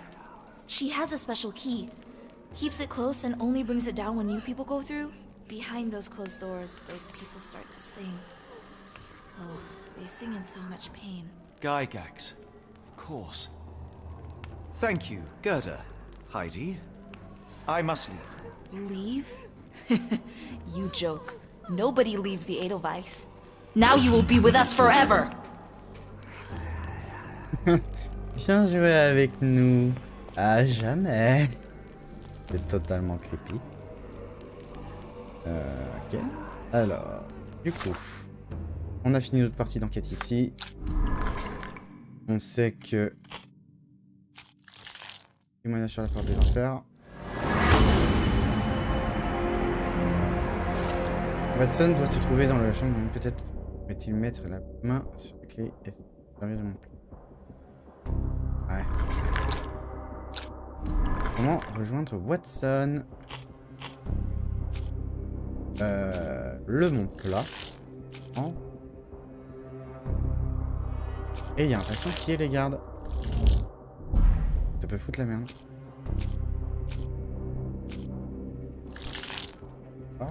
She has a special key. Keeps it close and only brings it down when new people go through. Behind those closed doors, those people start to sing. Oh, they sing in so much pain. Gygax. Of course. Thank you, Gerda. Heidi. I must leave. Leave? You joke. Nobody leaves the Edelweiss. Now you will be with us forever! Viens jouer avec nous. À jamais. C'est totalement creepy. Ok. Alors, du coup, on a fini notre partie d'enquête ici. On sait que... Témoignage sur la porte des enfers. Watson doit se trouver dans la chambre. Peut-être pourrait-il mettre la main sur la clé et servir de mon plan. Ouais. Comment rejoindre Watson? Le mon plat. Et il y a un patient qui est les gardes. Ça peut foutre la merde. Ah.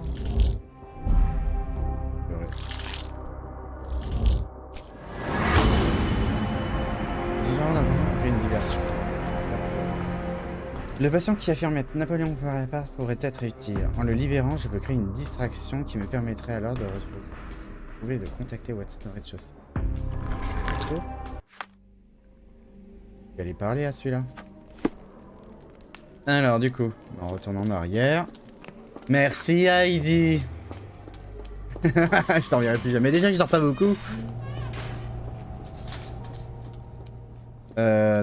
Une diversion. Le patient qui affirme être Napoléon Bonaparte pourrait être utile. En le libérant, je peux créer une distraction qui me permettrait alors de retrouver et de contacter Watson au rez-de-chaussée. Let's go. Je vais aller parler à celui-là. Alors du coup, on retourne en arrière. Merci Heidi. Je t'en reverrai plus jamais. Déjà que je dors pas beaucoup.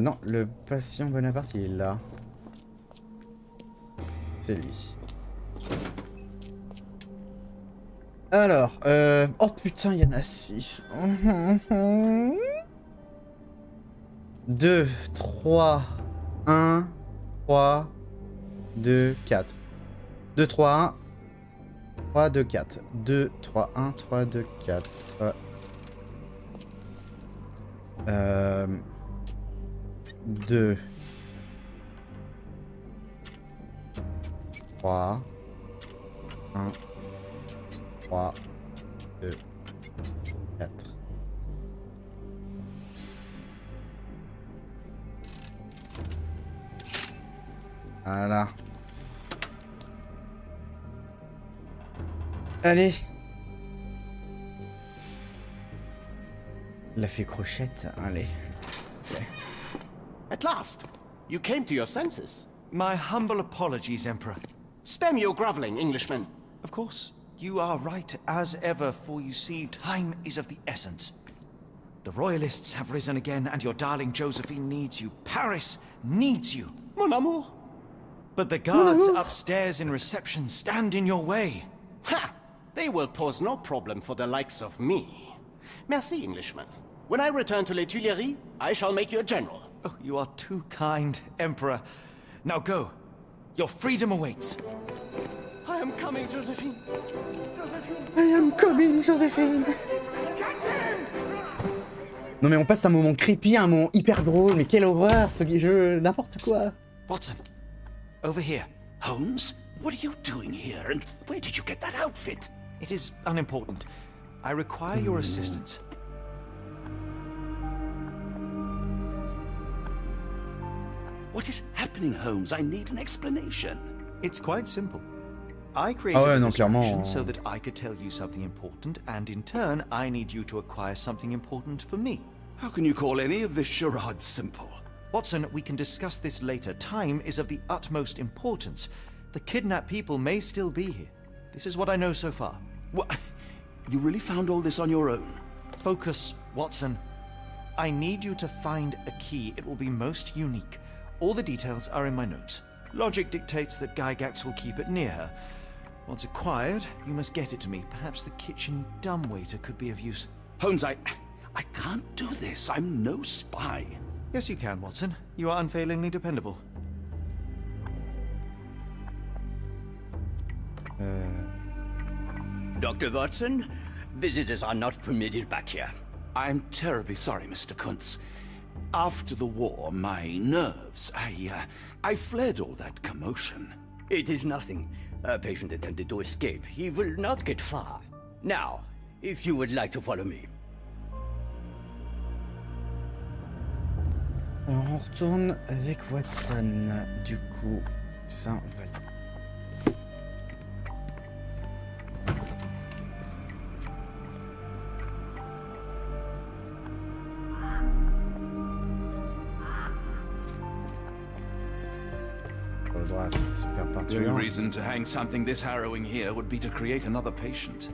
Non, le patient Bonaparte il est là. C'est lui. Alors, oh putain, il y en a 6. 2, 3, 1, 3, 2, 4. 2, 3, 1, 3, 2, 4. 2, 3, 1, 3, 2, 4. 2, 3, 1, 3, 2, 4. Voilà. Allez. La fée crochette, allez. C'est... At last, you came to your senses. My humble apologies, Emperor. Spare me your groveling, Englishman. Of course, you are right as ever, for you see, time is of the essence. The royalists have risen again, and your darling Josephine needs you. Paris needs you. Mon amour. But the guards upstairs in reception stand in your way. Ha! They will pose no problem for the likes of me. Merci, Englishman. When I return to Les Tuileries, I shall make you a general. Oh, you are too kind, Emperor. Now go. Your freedom awaits. I am coming, Josephine. I am coming, Josephine. Non mais on passe un moment creepy, un moment hyper drôle, mais quelle horreur ce jeu, n'importe quoi. Watson, over here. Holmes, what are you doing here, and where did you get that outfit? It is unimportant. I require your assistance. What is happening, Holmes? I need an explanation. It's quite simple. I created ouais, a non, distraction clairement. so that I could tell you something important, and in turn, I need you to acquire something important for me. How can you call any of this charade simple? Watson, we can discuss this later. Time is of the utmost importance. The kidnapped people may still be here. This is what I know so far. What? You really found all this on your own? Focus, Watson. I need you to find a key. It will be most unique. All the details are in my notes. Logic dictates that Gygax will keep it near her. Once acquired, you must get it to me. Perhaps the kitchen dumbwaiter could be of use. Holmes, I can't do this. I'm no spy. Yes, you can, Watson. You are unfailingly dependable. Dr. Watson, visitors are not permitted back here. I'm terribly sorry, Mr. Kuntz. After the war, my nerves, I fled all that commotion. It is nothing. A patient attempted to escape. He will not get far. Now, if you would like to follow me. On retourne avec Watson. Du coup, ça, on va le... C'est super The peinture. only reason to hang something this harrowing here would be to create another patient.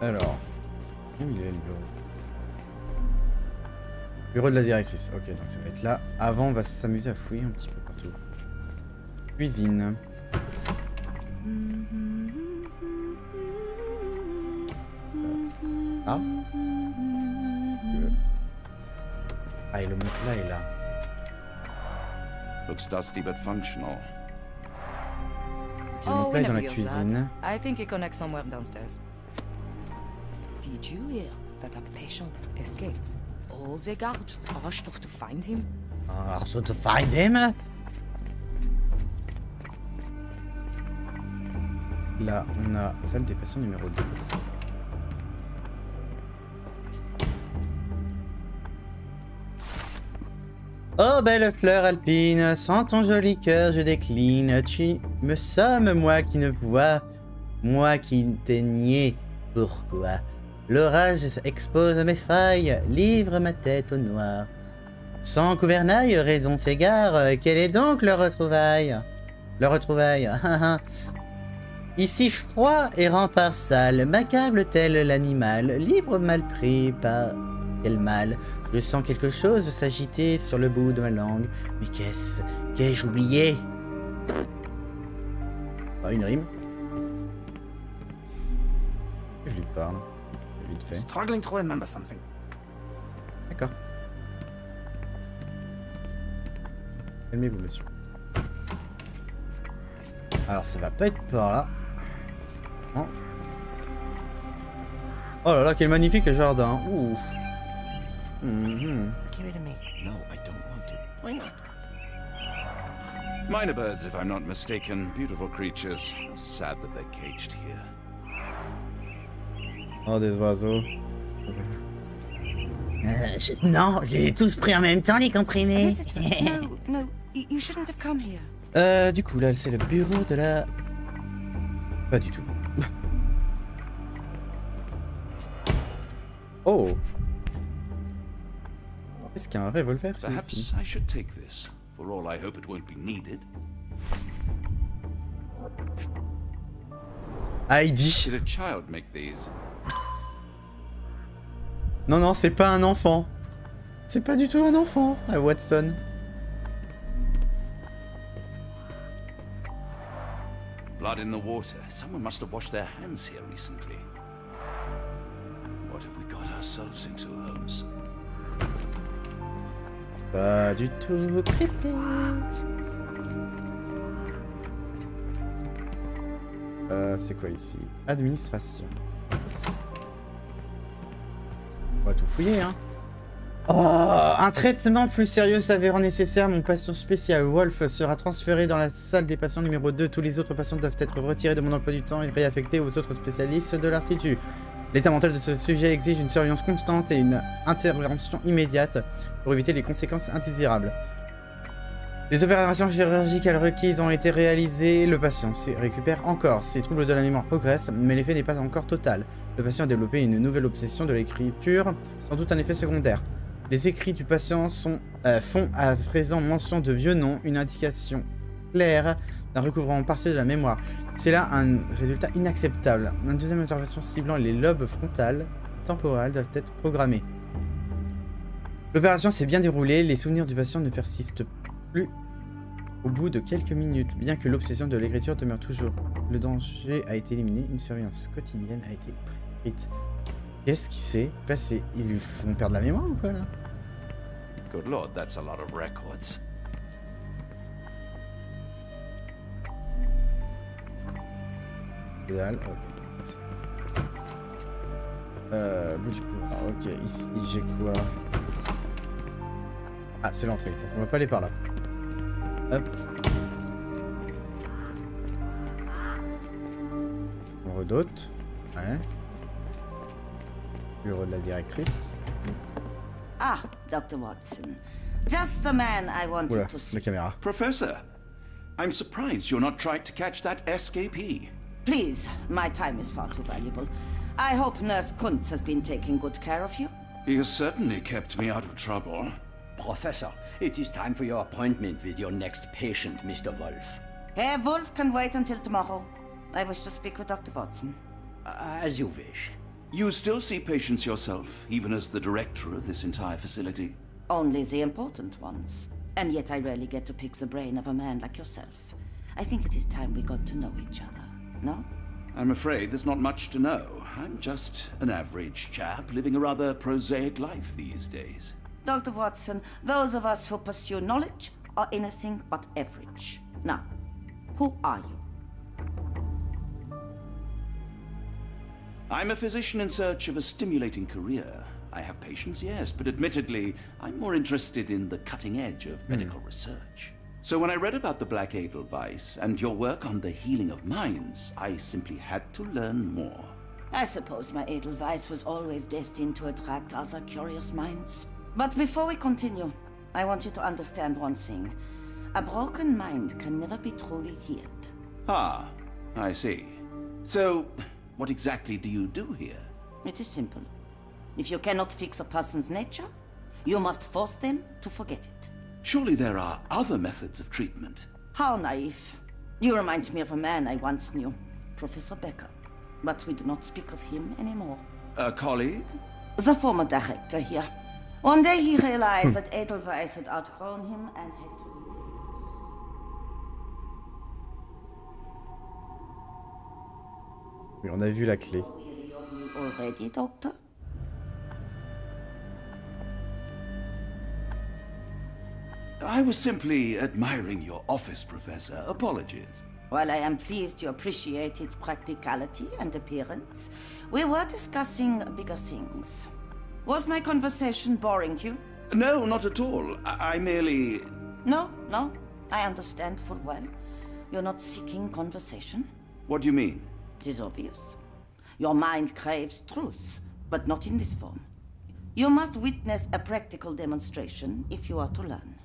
Alors. Où il est le bureau? Bureau de la directrice. Ok, donc ça va être là. Avant, on va s'amuser à fouiller un petit peu partout. Cuisine. Ah. Ah, et le matelas est là. Looks dusty but functional. Ok, le matelas est dans la cuisine. I think it connects somewhere downstairs. Did you hear that a patient escaped? All the guards rushed off to find him. So to find him? Là, on a salle des patients numéro 2. Oh belle fleur alpine, sans ton joli cœur je décline. Tu me sommes moi qui ne vois, moi qui t'ai nié. Pourquoi? L'orage expose mes failles, livre ma tête au noir. Sans gouvernail, raison s'égare, quelle est donc leur retrouvaille? Leur retrouvaille, Ici froid et rempart sale, m'accable tel l'animal, libre mal pris par... Quel mal? Je sens quelque chose s'agiter sur le bout de ma langue. Mais qu'est-ce? Qu'ai-je oublié? Pas une rime. Je lui parle. Vite fait. Struggling to remember something. D'accord. Calmez-vous, monsieur. Alors, ça va pas être par là. Non. Oh là là, quel magnifique jardin. Ouf. Give it to me. No, I don't want to. Why not? Minor birds, if I'm not mistaken. Beautiful creatures. How sad that they're caged here. Oh, des oiseaux. Non, je les ai tous pris en même temps, les comprimés. No, you shouldn't have come here. Du coup, là, c'est le bureau de la... Pas du tout. Oh. Est-ce qu'il y a un revolver Perhaps ici? I should take this. For all I hope it won't be needed. Heidi. Did a child make these? Non, non, c'est pas un enfant. C'est pas du tout un enfant, Watson. Blood in the water. Someone must have washed their hands here recently. What have we got ourselves into, Holmes? Pas du tout creepy. C'est quoi ici? Administration. On va tout fouiller, hein. Oh, un traitement plus sérieux s'avérant nécessaire. Mon patient spécial Wolf sera transféré dans la salle des patients numéro 2. Tous les autres patients doivent être retirés de mon emploi du temps et réaffectés aux autres spécialistes de l'institut. L'état mental de ce sujet exige une surveillance constante et une intervention immédiate pour éviter les conséquences indésirables. Les opérations chirurgicales requises ont été réalisées. Le patient récupère encore. Ses troubles de la mémoire progressent, mais l'effet n'est pas encore total. Le patient a développé une nouvelle obsession de l'écriture, sans doute un effet secondaire. Les écrits du patient font à présent mention de vieux noms, une indication claire d'un recouvrement partiel de la mémoire. C'est là un résultat inacceptable. Une deuxième intervention ciblant les lobes frontal et temporales doivent être programmées. L'opération s'est bien déroulée, les souvenirs du patient ne persistent plus au bout de quelques minutes, bien que l'obsession de l'écriture demeure toujours. Le danger a été éliminé, une surveillance quotidienne a été prescrite. Qu'est-ce qui s'est passé? Ils lui font perdre la mémoire ou quoi là? Good lord, that's a lot of records. Ok. Bout du couloir. Ok, ici j'ai quoi? Ah, c'est l'entrée. On va pas aller par là. Hop. On redoute. Ouais. Bureau de la directrice. Ah, Dr. Watson. Just the man I wanted Oula, to la see. caméra. Professor, I'm surprised you're not trying to catch that escapee. Please, my time is far too valuable. I hope Nurse Kuntz has been taking good care of you. He has certainly kept me out of trouble. Professor, it is time for your appointment with your next patient, Mr. Wolf. Herr Wolf can wait until tomorrow. I wish to speak with Dr. Watson. As you wish. You still see patients yourself, even as the director of this entire facility? Only the important ones. And yet I rarely get to pick the brain of a man like yourself. I think it is time we got to know each other, no? I'm afraid there's not much to know. I'm just an average chap living a rather prosaic life these days. Dr. Watson, those of us who pursue knowledge are anything but average. Now, who are you? I'm a physician in search of a stimulating career. I have patients, yes, but admittedly, I'm more interested in the cutting edge of medical research. So when I read about the Black Edelweiss and your work on the healing of minds, I simply had to learn more. I suppose my Edelweiss was always destined to attract other curious minds. But before we continue, I want you to understand one thing. A broken mind can never be truly healed. Ah, I see. So, what exactly do you do here? It is simple. If you cannot fix a person's nature, you must force them to forget it. Surely there are other methods of treatment. How naive. You remind me of a man I once knew, Professor Becker. But we do not speak of him anymore. A colleague? The former director here. One day he realized that Edelweiss had outgrown him and had to leave his house. Oui, on a vu la clé. Weary of already, Doctor? I was simply admiring your office, Professor. Apologies. While I am pleased you appreciate its practicality and appearance, we were discussing bigger things. Was my conversation boring you? No, not at all. I merely... No, I understand full well. You're not seeking conversation. What do you mean? It is obvious. Your mind craves truth, but not in this form. You must witness a practical demonstration if you are to learn.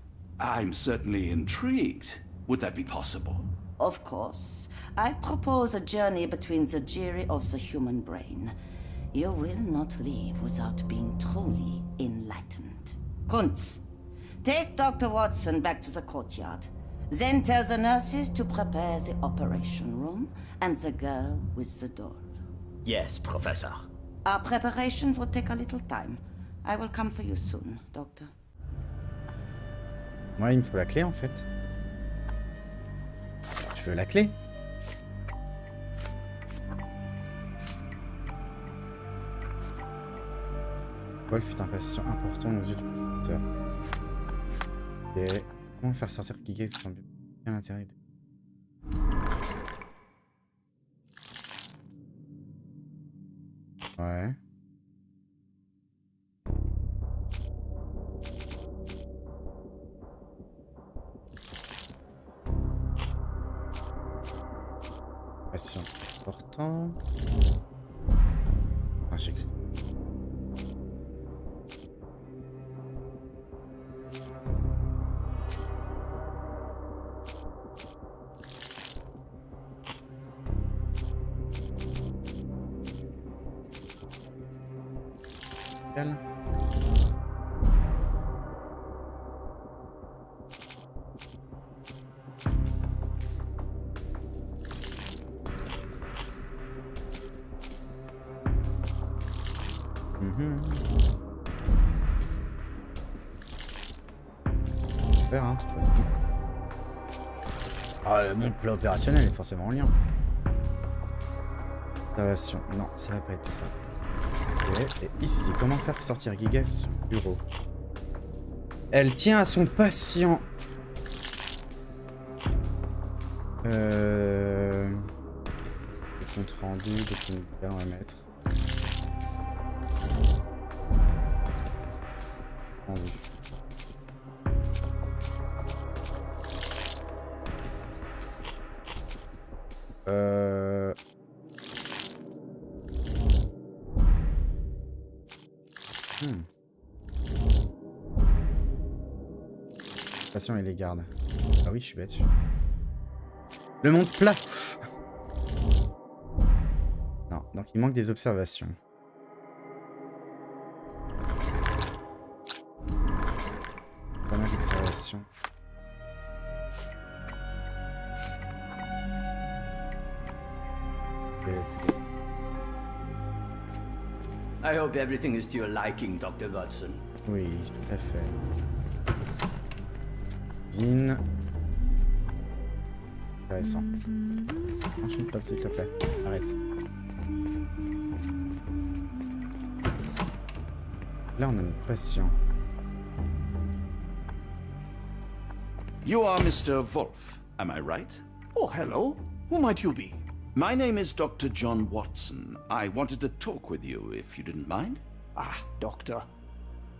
I'm certainly intrigued. Would that be possible? Of course. I propose a journey between the jury of the human brain. You will not leave without being truly enlightened. Kuntz, take Dr. Watson back to the courtyard. Then tell the nurses to prepare the operation room and the girl with the doll. Yes, Professor. Our preparations will take a little time. I will come for you soon, Doctor. Moi, il me faut la clé, en fait. Je veux la clé. Wolf est un patient important aux yeux du professeur. Ok. Comment faire sortir Gigas de son but à l'intérieur de... Ouais. Patient important. Ah, j'ai... Super, hein, de toute façon. Ah, mon plat opérationnel est forcément en lien. Observation. Non, ça va pas être ça. Ok, et ici, comment faire sortir Gigas de son bureau? Elle tient à son patient. Le compte rendu, document médical, on va mettre. Rendu. Patient et les gardes. Ah oui, je suis bête. Le monde plat. Non, donc il manque des observations. Pas mal d'observations. Okay, let's go. I hope everything is to your liking, Dr. Watson. Oui, tout à fait. Zine. Intéressant. Enchaîne pas, s'il te plaît. Arrête. Là, on a notre patient. You are Mr. Wolf, am I right? Oh, hello. Who might you be? My name is Dr. John Watson. I wanted to talk with you, if you didn't mind. Ah, Doctor.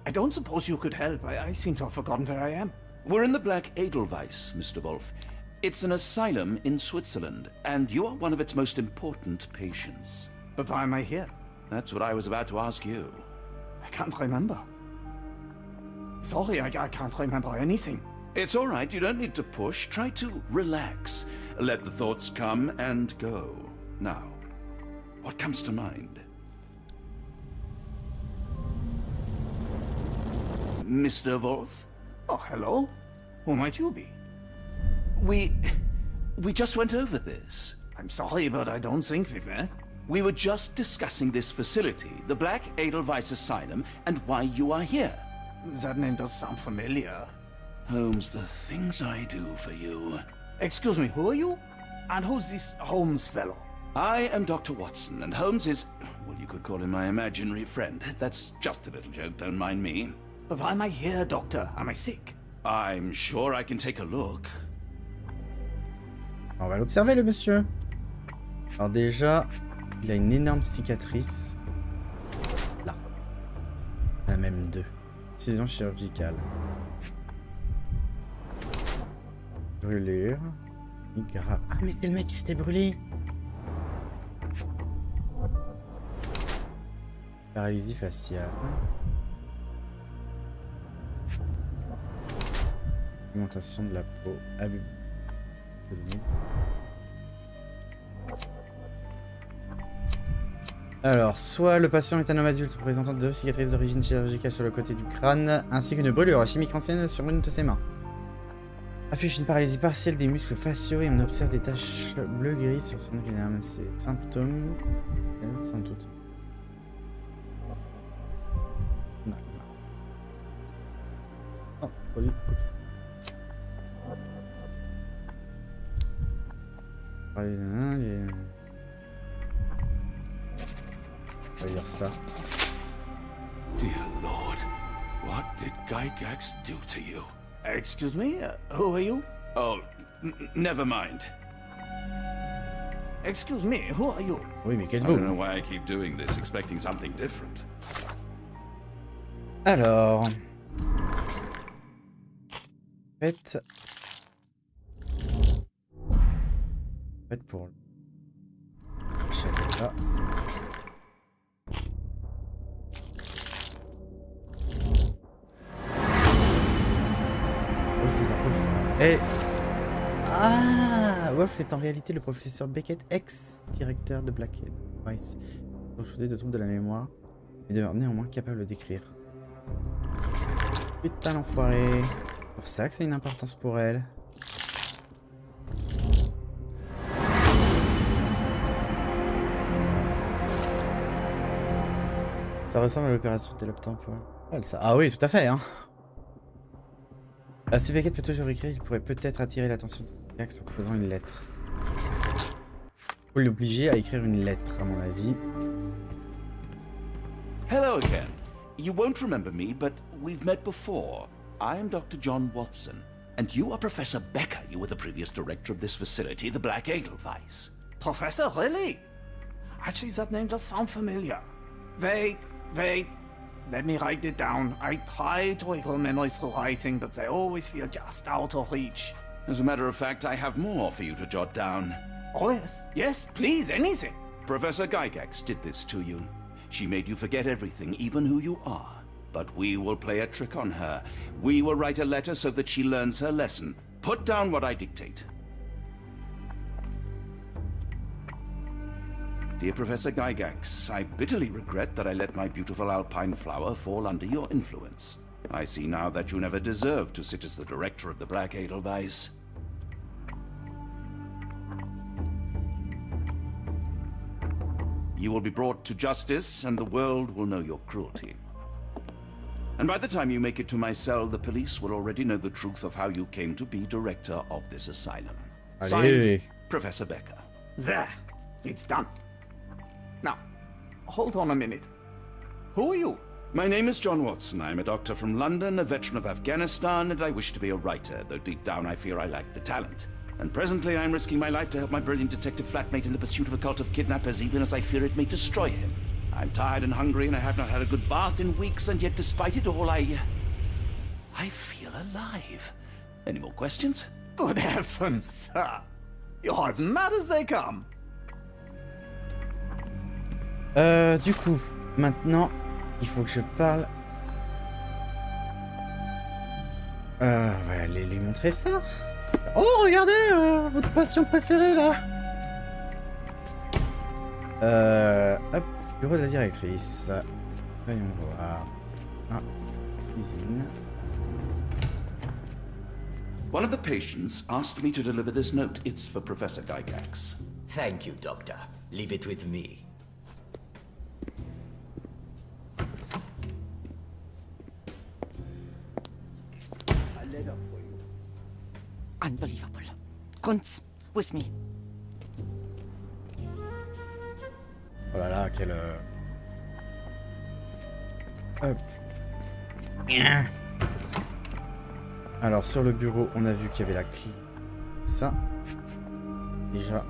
I don't suppose you could help. I seem to have forgotten where I am. We're in the Black Edelweiss, Mr. Wolf. It's an asylum in Switzerland, and you are one of its most important patients. But why am I here? That's what I was about to ask you. I can't remember. Sorry, I can't remember anything. It's all right, you don't need to push. Try to relax. Let the thoughts come and go. Now, what comes to mind? Mr. Wolf? Oh, hello. Who might you be? We just went over this. I'm sorry, but I don't think we've met. We were just discussing this facility, the Black Edelweiss Asylum, and why you are here. That name does sound familiar. Holmes, the things I do for you. Excuse me, who are you? And who's this Holmes fellow? I am Dr. Watson, and Holmes is, well, you could call him my imaginary friend. That's just a little joke, don't mind me. But why am I here, Doctor? Am I sick? I'm sure I can take a look. On va l'observer, le monsieur. Alors déjà, il a une énorme cicatrice. Là. Il en a même deux. Incision chirurgicale. Brûlure. Grave. Ah, mais c'est le mec qui s'était brûlé. Paralysie faciale. Augmentation de la peau. Abus. Alors, soit le patient est un homme adulte présentant 2 cicatrices d'origine chirurgicale sur le côté du crâne, ainsi qu'une brûlure chimique ancienne sur une de ses mains. Affiche une paralysie partielle des muscles faciaux et on observe des taches bleu-gris sur son épiderme. Ces symptômes, sans doute. Non. Oh, produit. Ok. On va lire ça. Dear Lord, what did Gygax do to you? Excuse me? Who are you? Oh, never mind. Excuse me, who are you? Oui, mais quel I beau. don't know why I keep doing this, expecting something different. Alors... Faites pour... Là, et... Ah, Wolf est en réalité le professeur Beckett, ex-directeur de Blackhead. Rice, rechuté de troubles de la mémoire, mais demeure néanmoins capable d'écrire. Putain l'enfoiré. C'est pour ça que ça a une importance pour elle. Ça ressemble à l'opération télope temporelle. Ah oui, tout à fait, hein. Si Beckett peut toujours écrire, il pourrait peut-être attirer l'attention de Gygax en faisant une lettre. Faut l'obliger à écrire une lettre, à mon avis. Hello again. You won't remember me, but we've met before. I am Dr. John Watson, and you are Professor Becker. You were the previous director of this facility, the Black Edelweiss. Professor, really? Actually, that name does sound familiar. Wait. Let me write it down. I try to recall memories through writing, but they always feel just out of reach. As a matter of fact, I have more for you to jot down. Oh, yes. Yes, please, anything. Professor Gygax did this to you. She made you forget everything, even who you are. But we will play a trick on her. We will write a letter so that she learns her lesson. Put down what I dictate. Dear Professor Gygax, I bitterly regret that I let my beautiful alpine flower fall under your influence. I see now that you never deserved to sit as the director of the Black Edelweiss. You will be brought to justice, and the world will know your cruelty. And by the time you make it to my cell, the police will already know the truth of how you came to be director of this asylum. Signed, Professor Becker. There. It's done. Now, hold on a minute. Who are you? My name is John Watson. I am a doctor from London, a veteran of Afghanistan, and I wish to be a writer, though deep down I fear I lack the talent. And presently I am risking my life to help my brilliant detective flatmate in the pursuit of a cult of kidnappers, even as I fear it may destroy him. I'm tired and hungry, and I have not had a good bath in weeks, and yet despite it all, I feel alive. Any more questions? Good heavens, sir. You're as mad as they come. Du coup, maintenant, il faut que je parle. On va aller lui montrer ça. Oh, regardez, votre passion préférée, là. Hop, bureau de la directrice. Voyons voir. Ah, cuisine. One of the patients asked me to deliver this note. It's for Professor Gygax. Thank you, Doctor. Leave it with me. Unbelievable. Kunz, with me. Oh là là, quel... Hop. Alors, sur le bureau, on a vu qu'il y avait la clé. Ça. Déjà.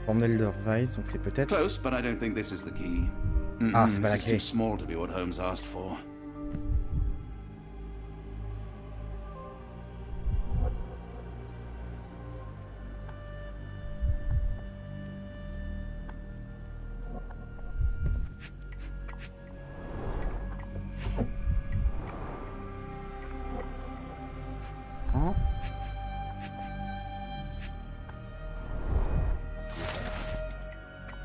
Forme d'Elderweiss, donc c'est peut-être... Close, but I don't think this is the key. Ah, c'est pas la This is clé. too small to be what Holmes asked for. Hein?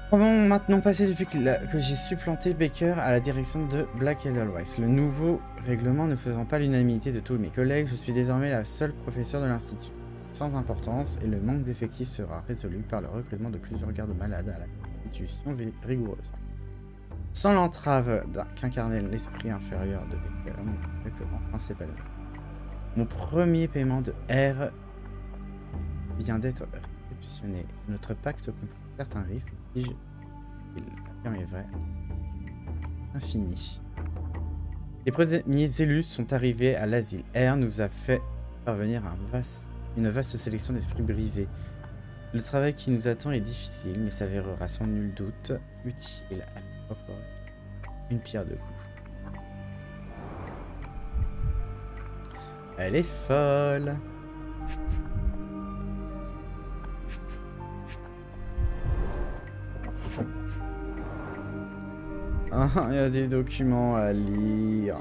Comment maintenant passer depuis que j'ai supplanté Baker à la direction de Black Edelweiss? Le nouveau règlement ne faisant pas l'unanimité de tous mes collègues, je suis désormais la seule professeure de l'institut. Sans importance, et le manque d'effectifs sera résolu par le recrutement de plusieurs gardes malades à la constitution rigoureuse. Sans l'entrave qu'incarnait l'esprit inférieur de Baker, mon travail peut enfin s'épanouir. Mon premier paiement de R vient d'être réceptionné. Notre pacte comprend certains risques, si il affirme est vrai, infini. Les premiers élus sont arrivés à l'asile. R nous a fait parvenir une vaste sélection d'esprits brisés. Le travail qui nous attend est difficile, mais s'avérera sans nul doute utile à mes propres une pierre deux coups. Elle est folle. Ah, il y a des documents à lire.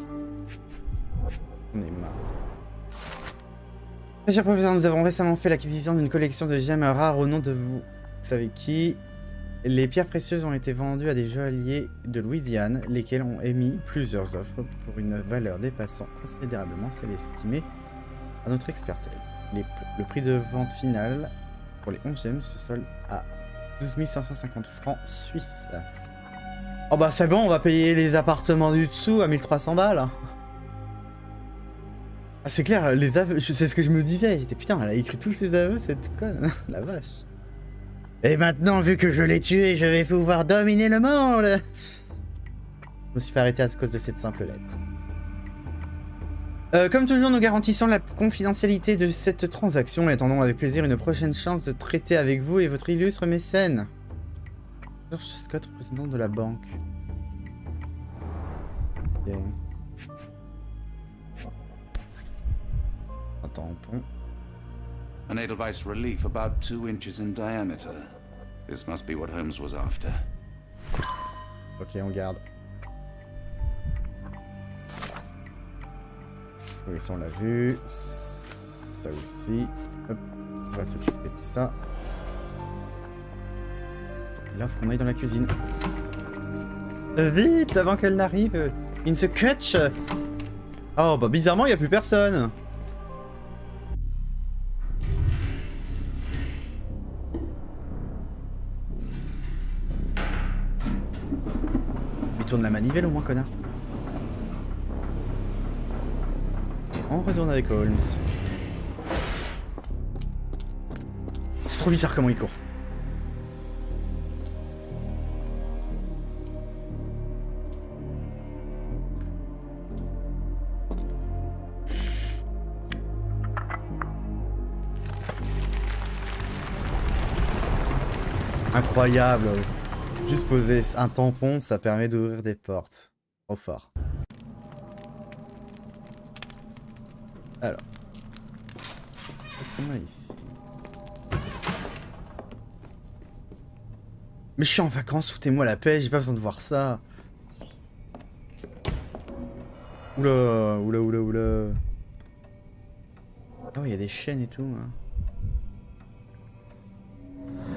On est marre. Mes chers professeurs, nous avons récemment fait l'acquisition d'une collection de gemmes rares au nom de vous savez qui. Les pierres précieuses ont été vendues à des joailliers de Louisiane, lesquels ont émis plusieurs offres pour une valeur dépassant considérablement celle estimée à notre expertise. Le prix de vente final pour les 11 gemmes se solde à 12 550 francs suisses. Oh bah c'est bon, on va payer les appartements du dessous à 1300 balles. Ah c'est clair, les aveux, c'est ce que je me disais. J'étais putain, elle a écrit tous ses aveux, cette conne. La vache. Et maintenant, vu que je l'ai tué, je vais pouvoir dominer le monde. Je me suis fait arrêter à cause de cette simple lettre. Comme toujours, nous garantissons la confidentialité de cette transaction et attendons avec plaisir une prochaine chance de traiter avec vous et votre illustre mécène. George Scott, représentant de la banque. Ok. Un tampon. An Edelweiss relief about 2 inches in diameter. This must be what Holmes was after. Ok, on garde. Oui, ça on l'a vu. Ça aussi. Hop, on va s'occuper de ça. Et là, faut qu'on aille dans la cuisine. Vite, avant qu'elle n'arrive. In the catch. Oh, bah bizarrement, il n'y a plus personne. Mais tourne la manivelle au moins, connard. Et on retourne avec Holmes. C'est trop bizarre comment il court. Incroyable. Juste poser un tampon, ça permet d'ouvrir des portes. Trop fort. Alors. Qu'est-ce qu'on a ici? Mais je suis en vacances, foutez-moi la paix, j'ai pas besoin de voir ça. Oula, oula, oula, oula. Ah oui, il y a des chaînes et tout. Hein.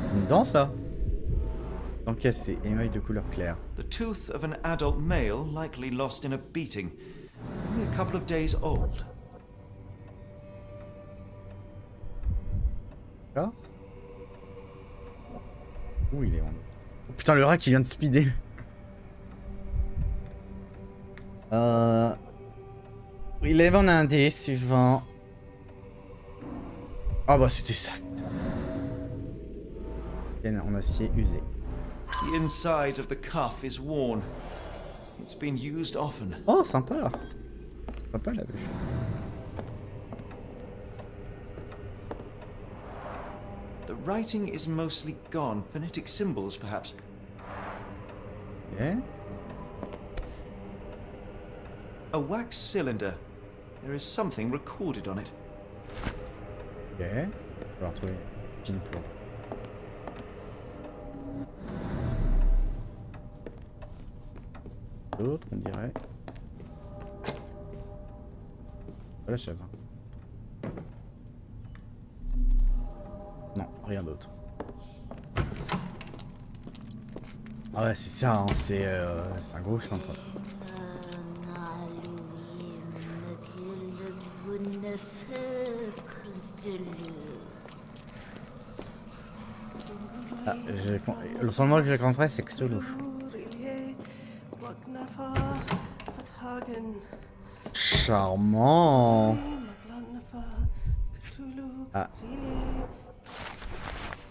C'est une dent, ça? Dent cassée, émail de couleur claire. The tooth of an adult male likely lost in a beating. Only a couple of days old. D'accord. Où il est? Oh putain, le rat qui vient de speeder. Il lève en indice suivant. Ah bah c'était ça. chaîne en acier usé. The inside of the cuff is worn. It's been used often. Oh, sympa. Sympa la vue. The writing is mostly gone. Phonetic symbols, perhaps. Ok. A wax cylinder. There is something recorded on it. Ok. Je vais pouvoir trouver une pour. D'autres, on dirait. Pas la chaise. Hein. Non, rien d'autre. Ah ouais, c'est ça, hein, c'est un gros chemin de traverse. Ah, le seul mot que je comprends c'est Cthulhu. Charmant. Ah.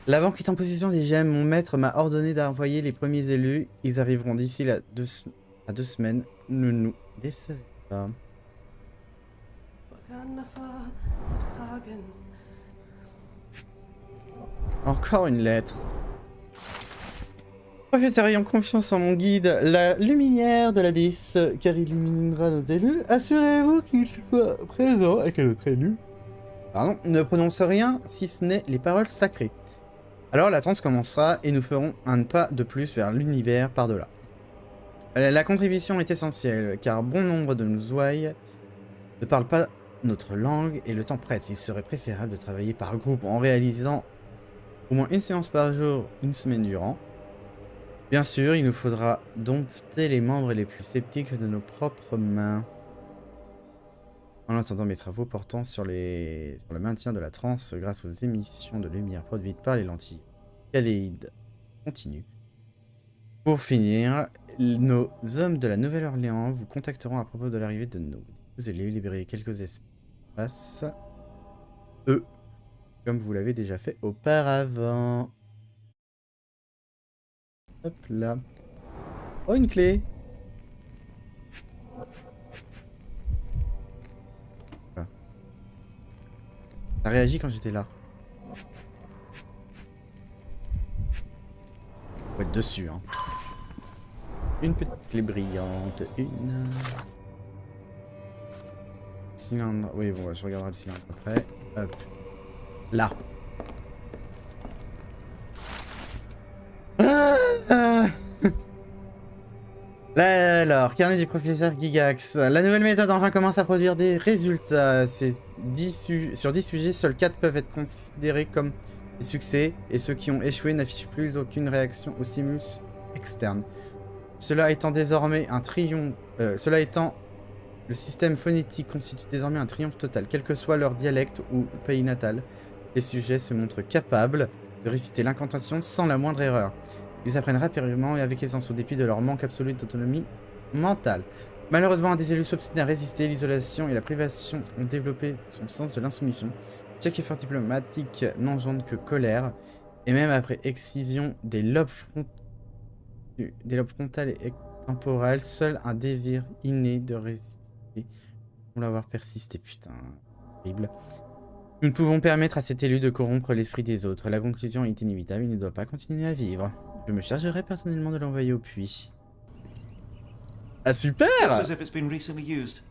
La banque est en position des gemmes. Mon maître m'a ordonné d'envoyer les premiers élus. Ils arriveront d'ici à 2 semaines. Ne nous décevez pas. Encore une lettre. Ayons confiance en mon guide, la lumière de l'abysse, car il illuminera nos élus. Assurez-vous qu'il soit présent avec un autre élu. Pardon, ne prononce rien si ce n'est les paroles sacrées. Alors la transe commencera et nous ferons un pas de plus vers l'univers par-delà. La contribution est essentielle, car bon nombre de nos ouailles ne parlent pas notre langue et le temps presse. Il serait préférable de travailler par groupe en réalisant au moins une séance par jour, une semaine durant. Bien sûr, il nous faudra dompter les membres les plus sceptiques de nos propres mains. En attendant mes travaux portant sur le maintien de la transe grâce aux émissions de lumière produites par les lentilles Kaléide continuent. Pour finir, nos hommes de la Nouvelle-Orléans vous contacteront à propos de l'arrivée de nous. Vous allez libérer quelques espaces, comme vous l'avez déjà fait auparavant. Hop là. Oh, une clé. Ah. Ça réagit quand j'étais là. Faut être dessus, hein. Une petite clé brillante, une... Cylindre... Oui, bon, je regarderai le cylindre après. Hop. Là. Alors, carnet du professeur Gigax. La nouvelle méthode enfin commence à produire des résultats. Sur 10 sujets, seuls 4 peuvent être considérés comme des succès, et ceux qui ont échoué n'affichent plus aucune réaction au stimulus externe. Cela étant, le système phonétique constitue désormais un triomphe total. Quel que soit leur dialecte ou pays natal, les sujets se montrent capables de réciter l'incantation sans la moindre erreur. Ils apprennent rapidement et avec aisance au dépit de leur manque absolu d'autonomie mentale. Malheureusement, des élus s'obstinent à résister. L'isolation et la privation ont développé son sens de l'insoumission. Chaque effort diplomatique n'engendre que colère. Et même après excision des lobes frontales et temporales, seul un désir inné de résister pour l'avoir persisté. Putain, horrible. Nous ne pouvons permettre à cet élu de corrompre l'esprit des autres. La conclusion est inévitable, il ne doit pas continuer à vivre. Je me chargerai personnellement de l'envoyer au puits. Ah super! Looks as if it's been recently used.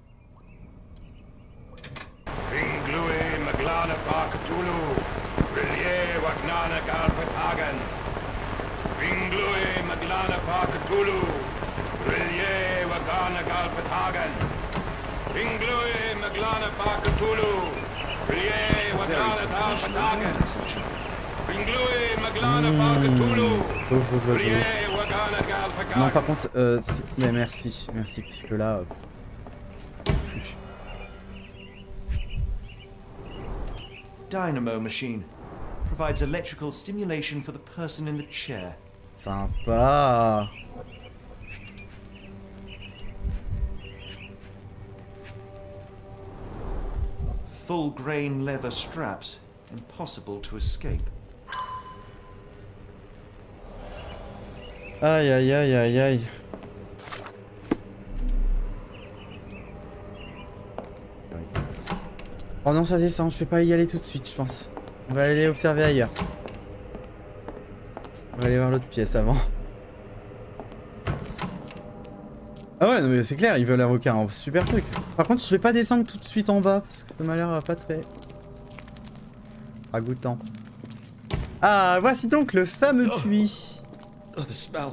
Pauvres oiseaux. Non, par contre, mais merci, puisque là... Dynamo machine provides electrical stimulation for the person in the chair. Sympa. Full grain leather straps, impossible to escape. Aïe aïe aïe aïe aïe. Oh non, ça descend, je vais pas y aller tout de suite, je pense. On va aller observer ailleurs. On va aller voir l'autre pièce avant. Ah ouais, non mais c'est clair, ils veulent invoquer un super truc. Par contre, je vais pas descendre tout de suite en bas, parce que ça m'a l'air pas très... ragoûtant. Ah, voici donc le fameux puits. Oh, the smell.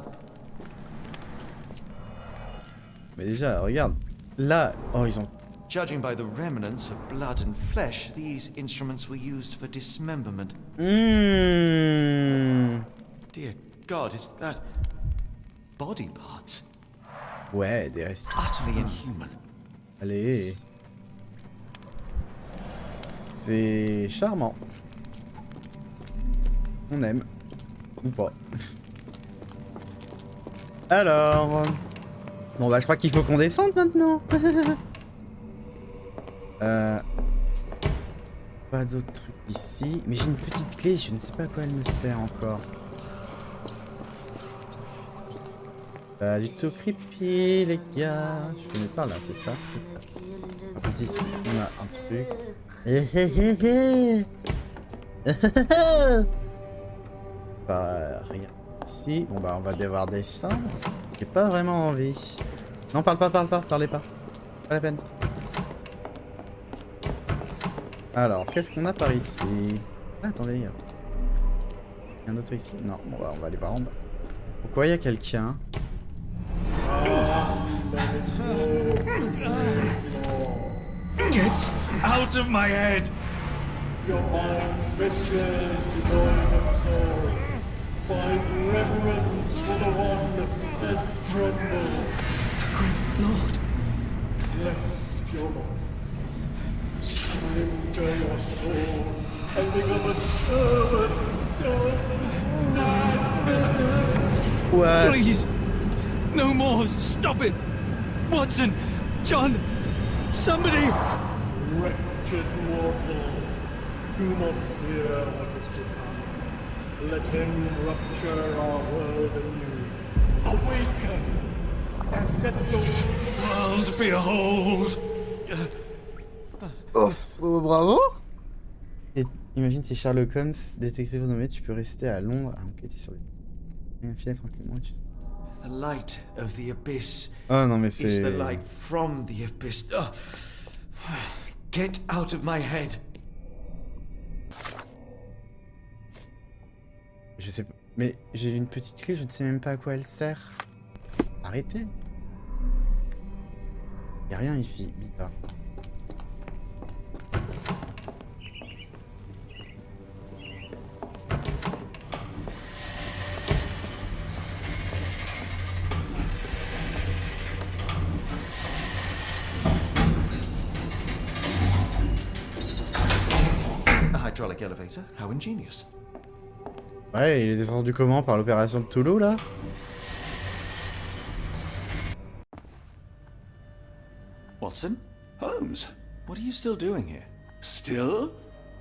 Mais déjà, regarde. Là, oh, ils ont... Judging by the remnants of blood and flesh, these instruments were used for dismemberment. Dear God, is that body parts? Ouais, des restes. Utterly inhuman. Allez. C'est charmant. On aime. Ou pas. Alors... Bon bah je crois qu'il faut qu'on descende maintenant. Pas d'autres trucs ici. Mais j'ai une petite clé, je ne sais pas à quoi elle me sert encore. Pas du tout creepy les gars. Je venais par là, c'est ça, c'est ça. Donc ici on a un truc. Pas rien ici. Bon bah on va devoir descendre. J'ai pas vraiment envie. Non, parlez pas. Pas la peine. Alors, qu'est-ce qu'on a par ici? Ah, attendez, il y a un autre ici? Non, bon, bah, on va aller voir en bas. Pourquoi il y a quelqu'un? Get out of my head! Your mind festers devoid of soul. Find reverence for the one and tremble. Great Lord! Left your body. Surrender your soul and become a servant of madness. What? Please! No more! Stop it! Watson! John! Somebody! Wretched mortal, do not fear what is to come. Let him rupture our world anew. Awaken and let the World behold! Oh, bravo! Et imagine si Sherlock Holmes, détective renommé, tu peux rester à Londres à enquêter sur des filets tranquillement. The light of the abyss. Oh non mais c'est... It's the light from the abyss. Get out of my head. Je sais pas, mais j'ai une petite clé, je ne sais même pas à quoi elle sert. Arrêtez. Y a rien ici, bizarre. A hydraulic elevator? How ingenious. Ouais, il est descendu comment? Par l'opération de Toulouse, là? Watson? Holmes? What are you still doing here? Still?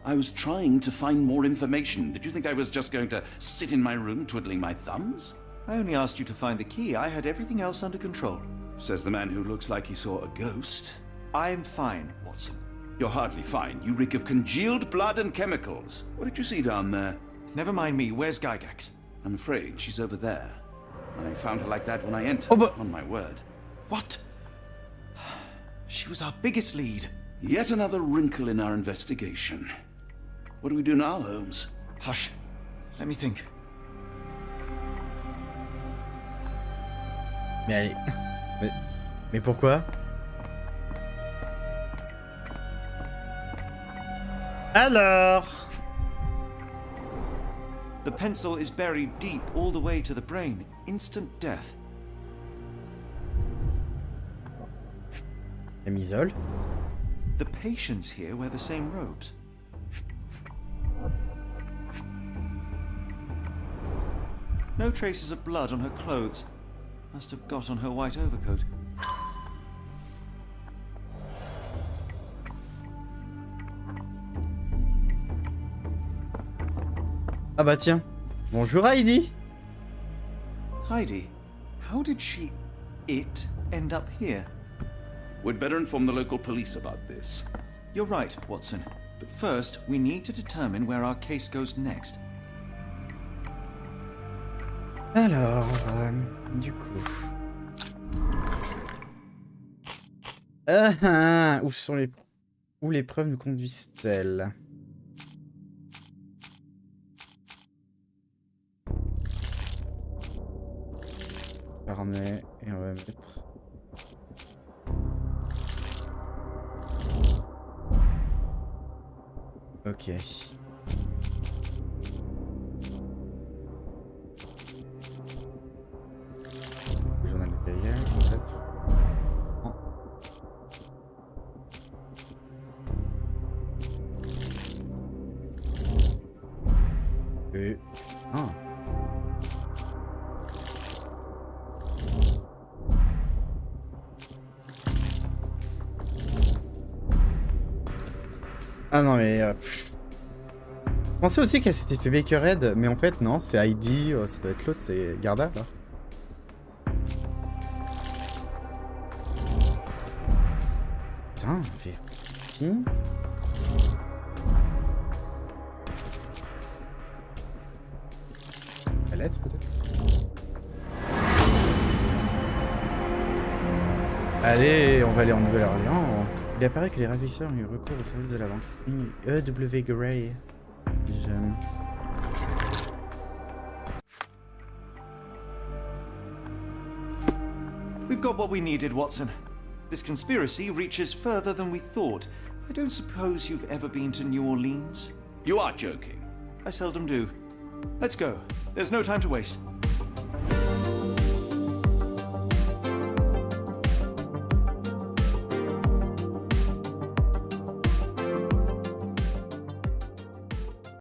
I was trying to find more information. Did you think I was just going to sit in my room twiddling my thumbs? I only asked you to find the key. I had everything else under control. Says the man who looks like he saw a ghost. I'm fine, Watson. You're hardly fine. You reek of congealed blood and chemicals. What did you see down there? Never mind me. Where's Gygax? I'm afraid she's over there. I found her like that when I entered, Oh, but... on my word. What? She was our biggest lead. Yet another wrinkle in our investigation. What do we do now, Holmes? Hush. Let me think. Mais allez... Mais pourquoi? Alors... The pencil is buried deep all the way to the brain. Instant death. Camisole. The patients here wear the same robes. No traces of blood on her clothes. Must have got on her white overcoat. Ah bah tiens. Bonjour Heidi. Heidi, how did it end up here? We'd better inform the local police about this. You're right, Watson. But first, we need to determine where our case goes next. Alors, du coup... Où les preuves nous conduisent-elles? Carnet, et on va mettre... Ok. Le journal de payage, peut-être. Non. Ah. Ah non mais... Je pensais aussi qu'elle s'était fait Bakerhead, mais en fait non, c'est Heidi, ça doit être l'autre, c'est Garda là. Putain, fait... Qui? La lettre peut-être? Allez, on va aller en Nouvelle-Orléans. Il apparaît que les ravisseurs ont eu recours au service de la banque E.W. Gray. J'aime. We've got what we needed, Watson. This conspiracy reaches further than we thought. I don't suppose you've ever been to New Orleans? You are joking. I seldom do. Let's go. There's no time to waste.